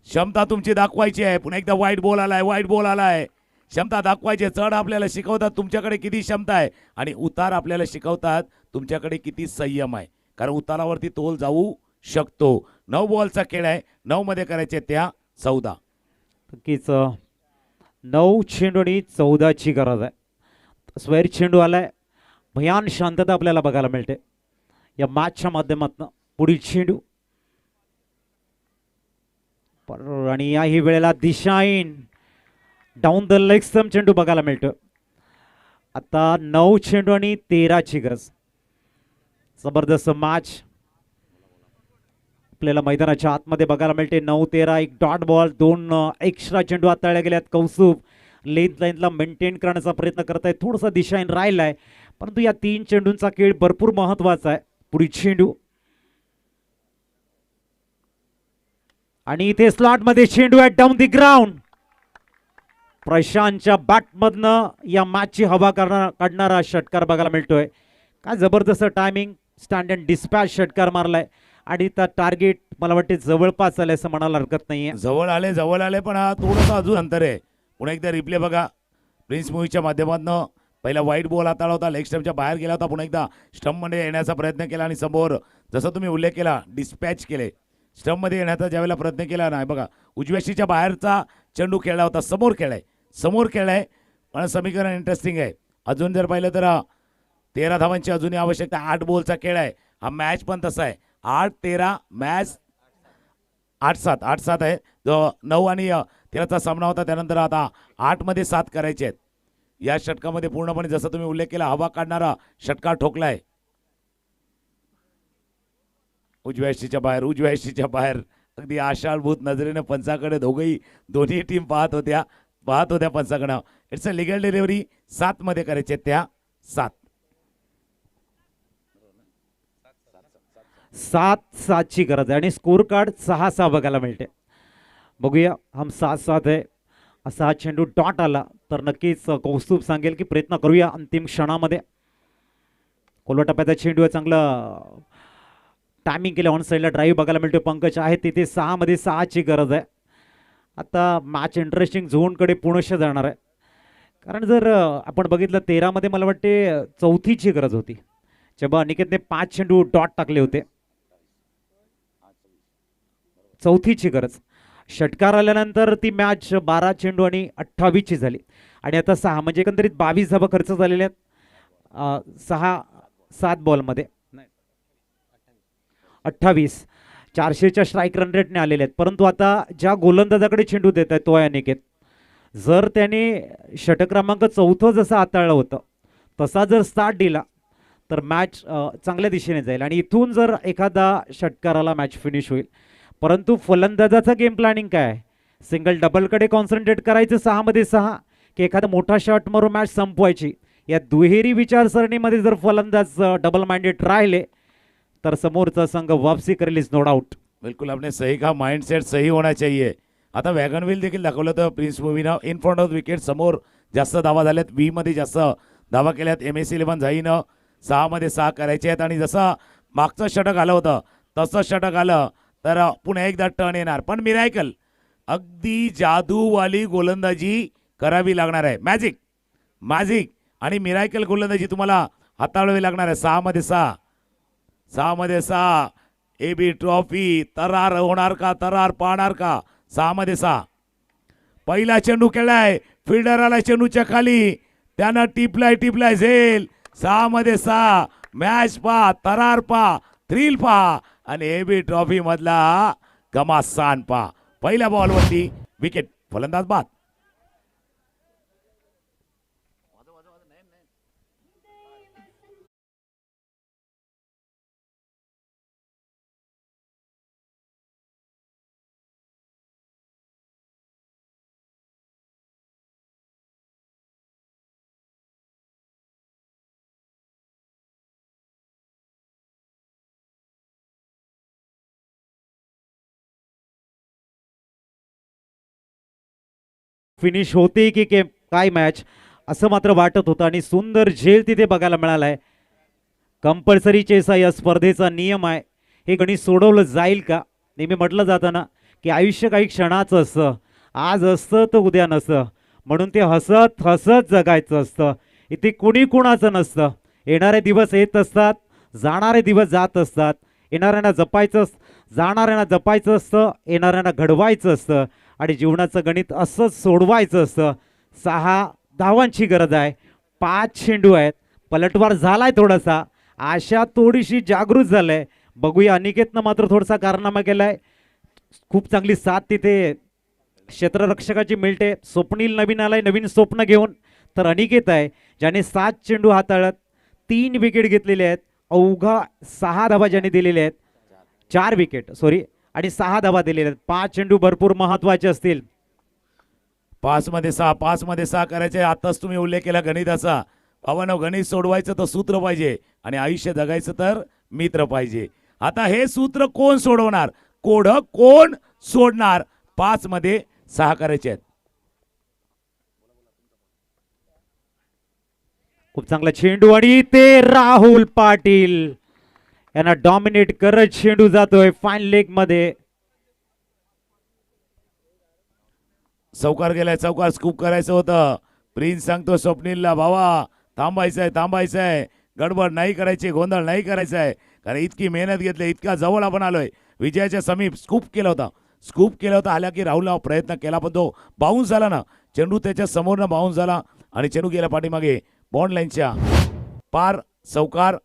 क्षमता तुमची दाखवायची आहे. पुन्हा एकदा वाईट बॉल आलाय, वाईट बॉल आलाय. क्षमता दाखवायची. चढ आपल्याला शिकवतात तुमच्याकडे किती क्षमता आहे, आणि उतार आपल्याला शिकवतात तुमच्याकडे किती संयम आहे, कारण उतारावरती तोल जाऊ शकतो. 9 बॉलचा खेळ आहे, 9 मध्ये करायचे त्या 14. नक्कीच 9 चेंडू आणि 14ची गरज आहे. स्वेर चेंडू आलाय, भयान शांतता आपल्याला बघायला मिळते या मॅचच्या माध्यमातून. पुढील चेंडू आणि याही वेळेला दिशाईन डाऊन द लेग स्टंप चेंडू बघायला मिळतो. आता 9 चेंडू आणि 13ची गरज. जबरदस्त मॅच आपल्याला मैदानाच्या आतमध्ये बघायला मिळते. 9-13 एक डॉट बॉल, 2 एक्स्ट्रा चेंडू हाताळले गेल्यात. कौस्तुभ लेंथ लाईनला मेंटेन करण्याचा प्रयत्न करत आहे, थोडासा दिशाईन राहिलाय, परंतु या 3 चेंडूंचा खेळ भरपूर महत्वाचा आहे. पुढील चेंडू आणि इथे स्लॉट मध्ये चेंडू आहे डाऊन दी ग्राउंड. प्रशांतच्या बॅटमधनं या मॅचची हवा काढणारा षटकार बघायला मिळतोय. काय जबरदस्त टायमिंग, स्टँड अँड डिस्पॅच षटकार मारलाय आणि त्या टार्गेट मला वाटते जवळपास आले असं म्हणायला हरकत नाहीये. जवळ आले, पण हा थोडंसं अजून अंतर आहे. पुन्हा एकदा रिप्ले बघा. प्रिन्स मूव्हीच्या माध्यमातून पहिला वाईट बॉल हाताळला होता, लेग स्टंपच्या बाहेर गेला होता, पुन्हा एकदा स्टंपमध्ये येण्याचा प्रयत्न केला आणि समोर जसं तुम्ही उल्लेख केला डिस्पॅच केले. स्टंपमध्ये येण्याचा ज्यावेळेला प्रयत्न केला नाही बघा, उजव्याशीच्या बाहेरचा चेंडू खेळला होता, समोर खेळलाय. पण समीकरण इंटरेस्टिंग आहे. अजून जर पाहिलं तर 13 धावांची अजूनही आवश्यकता. 8 बॉलचा खेळ आहे हा. मॅच पण तसा आहे, 8-13 मॅच 8-7 आहे. जो 9 आणि 13चा सामना होता, त्यानंतर आता 8 मध्ये 7 करायचे आहेत. या षटकामध्ये पूर्णपणे जसं तुम्ही उल्लेख केला हवा काढणारा षटकार ठोकलाय. उजव्या यष्टीच्या बाहेर अगदी आशाळभूत नजरेने पंचाकडे दोन्ही टीम पाहत होत्या पंचाकडे. It's a legal delivery. 7 मध्ये करायचे त्या 7. 7-7ची गरज आहे आणि स्कोर कार्ड 6-6 बघायला मिळते. बघूया, हम 7-7 आहे. असा हा चेंडू डॉट आला तर नक्कीच कौस्तुभ सांगेल की प्रयत्न करूया अंतिम क्षणामध्ये. कोलवा टप्प्याचा चेंडू आहे, चांगलं टायमिंग केलं. ऑन साईडला ड्राईव्ह बघायला मिळतो. पंकज आहे तिथे. 6 मध्ये 6ची गरज आहे. आता मॅच इंटरेस्टिंग झोनकडे पूर्णशः जाणार आहे, कारण जर आपण बघितलं 13 मध्ये मला वाटते 4थीची गरज होती, जेव्हा अनिकेतने 5 चेंडू डॉट टाकले होते. 4थीची गरज. षटकार आल्यानंतर ती मॅच 12 चेंडू आणि 28ची झाली आणि आता 6 म्हणजे एकंदरीत 22 धावा खर्च झालेल्या आहेत 6-7 बॉलमध्ये. 28 400च्या स्ट्राईक रन रेटने आलेले आहेत. परंतु आता ज्या गोलंदाजाकडे चेंडू देत आहे तो आहे अनिकेत. जर त्याने षटक क्रमांक 4 जसं हाताळलं होतं तसा जर स्टार्ट दिला तर मॅच चांगल्या दिशेने जाईल आणि इथून जर एखादा षटकाराला मॅच फिनिश होईल. परंतु फलंदाजाचं गेम प्लॅनिंग काय आहे? सिंगल डबलकडे कॉन्सन्ट्रेट करायचं 6 मध्ये 6 की एखादा मोठा शॉट मारून मॅच संपवायची. या दुहेरी विचारसरणीमध्ये जर फलंदाज डबल माइंडेड राहिले तर समोरचा संघ वापसी करेल, इज नो डाऊट. बिल्कुल आपने सही कहा, माइंडसेट सही होना चाहिए. आता वॅगन व्हील देखील दाखवलं होतं प्रिन्स मूवीनं. इन फ्रंट ऑफ विकेट समोर जास्त धावा झाल्यात, व्ही मध्ये जास्त धावा केल्यात. MS11 झाईनं 6 मध्ये 6 करायचे आहेत आणि जसं मागचं षटक आलं होतं तसं षटक आलं तर पुन्हा एकदा टर्न येणार. पण मिरायकल अगदी जादूवाली गोलंदाजी करावी लागणार आहे. मॅजिक मॅजिक आणि मिरायकल गोलंदाजी तुम्हाला हाताळावी लागणार आहे. 6 मध्ये 6 6 मध्ये 6 AB ट्रॉफी तरार होणार का, तरार पाहणार का? 6 मध्ये 6 पहिला चेंडू खेळलाय, फिल्डर आला चेंडूच्या खाली, त्यानं टिपलाय झेल. 6 मध्ये 6 मॅच पा, तरार पा, थ्रिल पा आणि AB ट्रॉफी मधला घमासान पा. पहिल्या बॉलवरती विकेट, फलंदाज बाद. फिनिश होते की काय मॅच असं मात्र वाटत होतं आणि सुंदर झेल तिथे बघायला मिळालाय. कंपल्सरी चेसा या स्पर्धेचा नियम आहे. हे गणित सोडवलं जाईल का? नेहमी म्हटलं जातं ना की आयुष्य काही क्षणाचं असतं, आज असतं तर उद्या नसतं, म्हणून ते हसत हसत जगायचं असतं. इथे कुणी कुणाचं नसतं. येणारे दिवस येत असतात, जाणारे दिवस जात असतात. येणाऱ्यांना जपायचं, जाणाऱ्यांना जपायचं असतं, येणाऱ्यांना घडवायचं असतं आणि जीवनाचं गणित असंच सोडवायचं असतं. 6 धावांची गरज आहे, 5 चेंडू आहेत, पलटवार झालाय थोडासा, आशा थोडीशी जागृत झालंय. बघूया, अनिकेतनं मात्र थोडासा कारनामा केलाय. खूप चांगली साथ तिथे क्षेत्ररक्षकाची मिळते. स्वप्नील नवीन आलाय, नवीन स्वप्न घेऊन. तर अनिकेत आहे ज्याने 7 चेंडू हाताळत 3 विकेट घेतलेले आहेत. अवघा 6 धावा ज्याने दिलेले आहेत, 4 विकेट सॉरी आणि 6 धावा दिलेल्या आहेत. 5 चेंडू भरपूर महत्वाचे असतील. 5 मध्ये 6 5 मध्ये 6 करायचे. आताच तुम्ही उल्लेख केला गणिताचा. भावांनो, गणित सोडवायचं तर सूत्र पाहिजे आणि आयुष्य जगायचं तर मित्र पाहिजे. आता हे सूत्र कोण सोडवणार, कोड कोण सोडणार? 5 मध्ये 6 करायचे आहेत. खूप चांगला चेंडू आणि ते राहुल पाटील यांना डॉमिनेट करत चेंडू जातोय फाईन लेग मध्ये. चौकार गेलाय, चौकार स्कूप करायचं होतं. प्रिन्स सांगतो स्वप्नीलला, भावा थांबायचंय, गडबड नाही करायची, गोंधळ नाही करायचा आहे, कारण इतकी मेहनत घेतली, इतका जवळ आपण आलोय, विजयाच्या समीप. स्कूप केला होता हालाकी राहुलला प्रयत्न केला पण तो बाउन्स झाला ना. चेंडू त्याच्या समोरनं बाउन्स झाला आणि चेंडू गेला पाठीमागे बॉन्ड लाईनच्या पार. चौकार,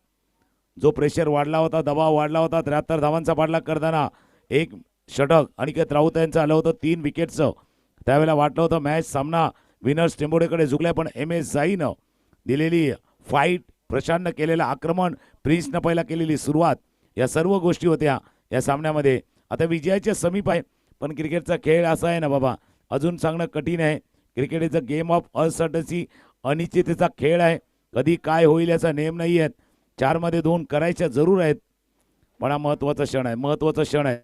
जो प्रेशर वाढला होता, दबाव वाढला होता, 73 धावांचा पाठलाग करताना एक षटक अनिकेत राऊत यांचं आलं होतं 3 विकेटचं. त्यावेळेला वाटलं होतं मॅच सामना विनर्स टेंबोडेकडे झुकलाय, पण MS जाईनं दिलेली फाईट, प्रशांतनं केलेलं आक्रमण, प्रिन्सनं पहिला केलेली सुरुवात, या सर्व गोष्टी होत्या या सामन्यामध्ये. आता विजयाच्या समीप आहे, पण क्रिकेटचा खेळ असा आहे ना बाबा, अजून सांगणं कठीण आहे. Cricket is a game of uncertainty, अनिश्चिततेचा खेळ आहे. कधी काय होईल याचा नेम नाही आहे. 4 मध्ये 2 करायच्या जरूर आहेत, पण हा महत्वाचा क्षण आहे.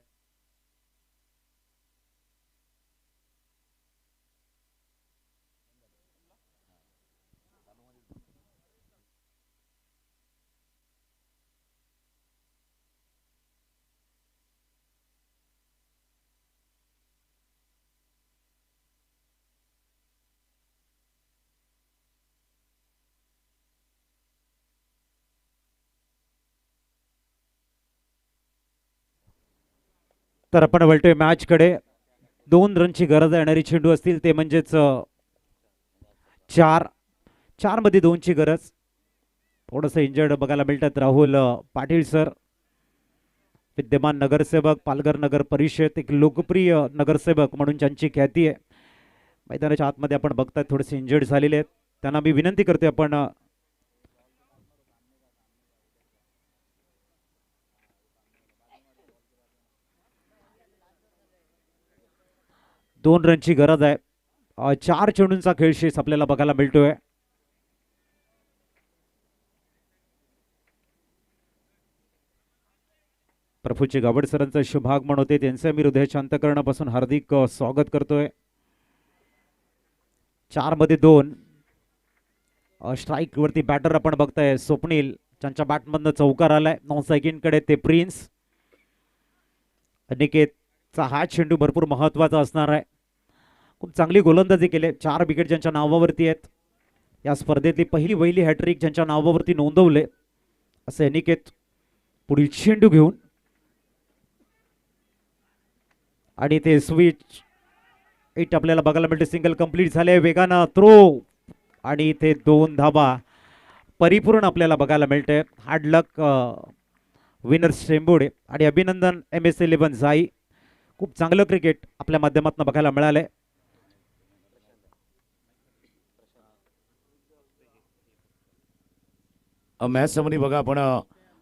तर आपण वळतोय मॅचकडे. 2 रनची गरज येणारी चेंडू असतील ते म्हणजेच 4 मध्ये 2ची गरज. थोडंसं इंजर्ड बघायला मिळतात राहुल पाटील सर, विद्यमान नगरसेवक, पालघर नगर परिषद, एक लोकप्रिय नगरसेवक म्हणून ज्यांची ख्याती आहे. मैदानाच्या आतमध्ये आपण बघताय थोडेसे इंजर्ड झालेले आहेत. त्यांना मी विनंती करतोय आपण 2 रनची गरज आहे. 4 चेंडूंचा खेळ शेष आपल्याला बघायला मिळतोय. प्रफुल्ल गावड सरांचा शुभागमन होते, त्यांचे मी हृदयाच्या अंतःकरणापासून हार्दिक स्वागत करतोय. 4 मध्ये 2. स्ट्राईक वरती बॅटर आपण बघताय स्वप्नील, त्यांच्या बॅटमधनं चौकार आलाय. 9 सेकंडकडे ते प्रिन्स. अनिकेतचा हा चेंडू भरपूर महत्वाचा असणार आहे. खूप चांगली गोलंदाजी केली. 4 विकेट ज्यांच्या नावावरती आहेत. या स्पर्धेतली पहिली हॅट्रिक ज्यांच्या नावावरती नोंदवले असे अनिकेत. पुढील चेंडू घेऊन आणि ते स्विच 8 आपल्याला बघायला मिळते. सिंगल कंप्लीट झाले. वेगानं थ्रो आणि इथे 2 धाबा परिपूर्ण आपल्याला बघायला मिळते. हार्ड लक विनर शेंबुडे आणि अभिनंदन MS11 जाई. खूप चांगलं क्रिकेट आपल्या माध्यमातून बघायला मिळालंय. मॅच समोर बघा आपण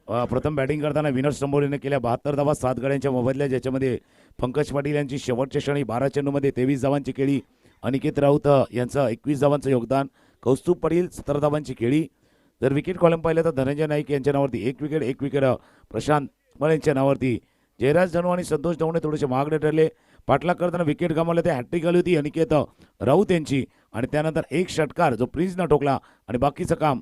प्रथम बॅटिंग करताना विनर स्टंबोलीने केल्या 72 धावा 7 गड्यांच्या मोबदल्या, ज्याच्यामध्ये पंकज पाटील यांची शेवटच्या क्षणी 12 चेंडूमध्ये 23 धावांची खेळी. अनिकेत राऊत यांचं 21 धावांचं योगदान. कौस्तुभ पाटील 17 धावांची खेळी. जर विकेट कॉलम पाहिलं तर धनंजय नाईक यांच्या नावावरती 1 विकेट प्रशांत मळ यांच्या नावावरती. जयराज धनू आणि संतोष दवणे थोडेसे महागडे ठरले. पाठलाग करताना विकेट गमावले, ते हॅट्रिक आली होती अनिकेत राऊत यांची. आणि त्यानंतर एक षटकार जो प्रिन्सनं ठोकला आणि बाकीचं काम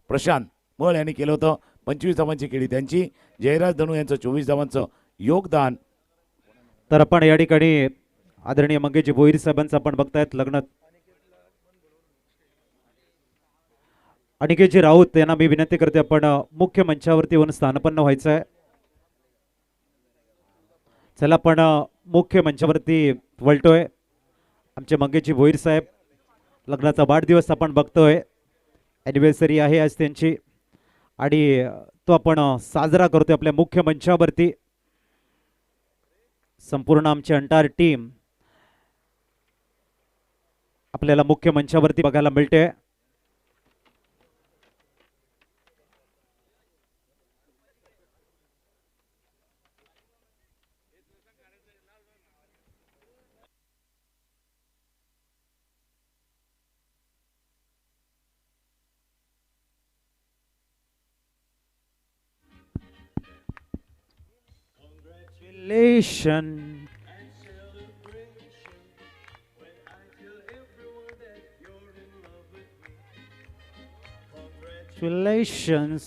प्रशांत मळ यांनी केलं होतं. 25 धावांची खेळी त्यांची. जयराज धनू यांचं 24 धावांचं योगदान. तर आपण या ठिकाणी आदरणीय मंगेशजी भोईर साहेबांचं आपण बघतायत लग्नात. अनिकेतजी राऊत यांना मी विनंती करते आपण मुख्य मंचावरती येऊन स्थानपन्न व्हायचं आहे. चला आपण मुख्य मंचावरती वळतोय. आमचे मंगेशजी भोईर साहेब लग्नाचा वाढदिवस आपण बघतोय. ॲनिव्हर्सरी आहे आज त्यांची आणि तो आपण साजरा करतोय आपल्या मुख्य मंचावरती. संपूर्ण आमची एंटायर टीम आपल्याला मुख्य मंचावरती बघायला मिळते. Congratulations. Congratulations.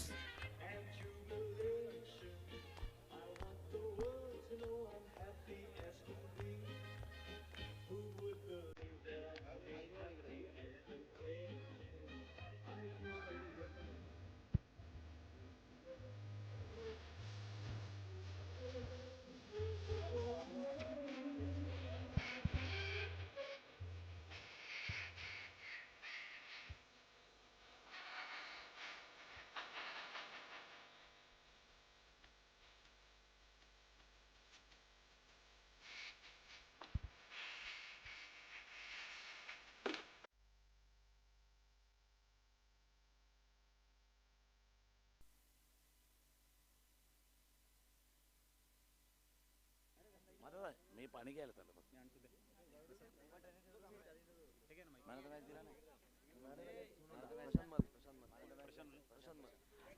मी पाणी घ्यायला चाललो.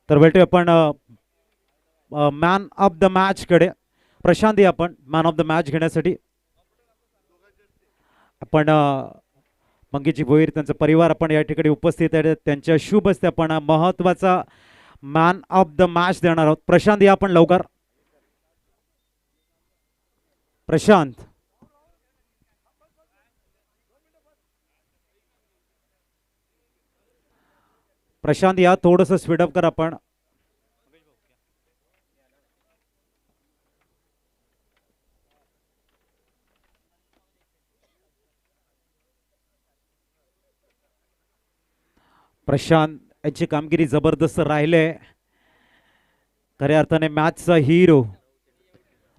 तर भेटूया आपण मॅन ऑफ द मॅच कडे. प्रशांत आपण मॅन ऑफ द मॅच घेण्यासाठी आपण मंगेशजी भोईर त्यांचा परिवार आपण या ठिकाणी उपस्थित आहे. त्यांच्या शुभ हस्ते आपण महत्वाचा मॅन ऑफ द मॅच देणार आहोत. प्रशांत आपण लवकर. प्रशांत प्रशांत या थोडंसं स्पीडअप कर आपण. प्रशांत यांची कामगिरी जबरदस्त राहिले. खऱ्या अर्थाने मॅचचा हिरो.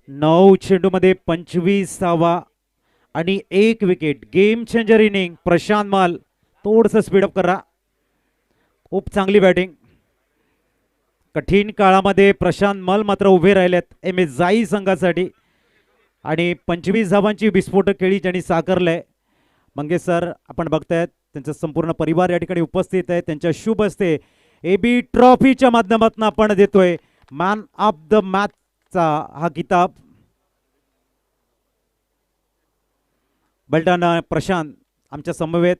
9 चेंडूमध्ये 25 धावा आणि 1 wicket. Game changer inning Prashant मल. थोडंसं स्पीडअप करा. खूप चांगली बॅटिंग. कठीण काळामध्ये प्रशांत मल मात्र उभे राहिलेत MSI संघासाठी आणि 25 धावांची विस्फोटक खेळी ज्यांनी साकारलंय. मंगेश सर आपण बघतायत त्यांचा संपूर्ण परिवार या ठिकाणी उपस्थित आहे. त्यांच्या शुभ हस्ते AB ट्रॉफीच्या माध्यमातून आपण देतोय मॅन ऑफ द मॅचचा हा किताब. बलटाना प्रशांत आमच्या समवेत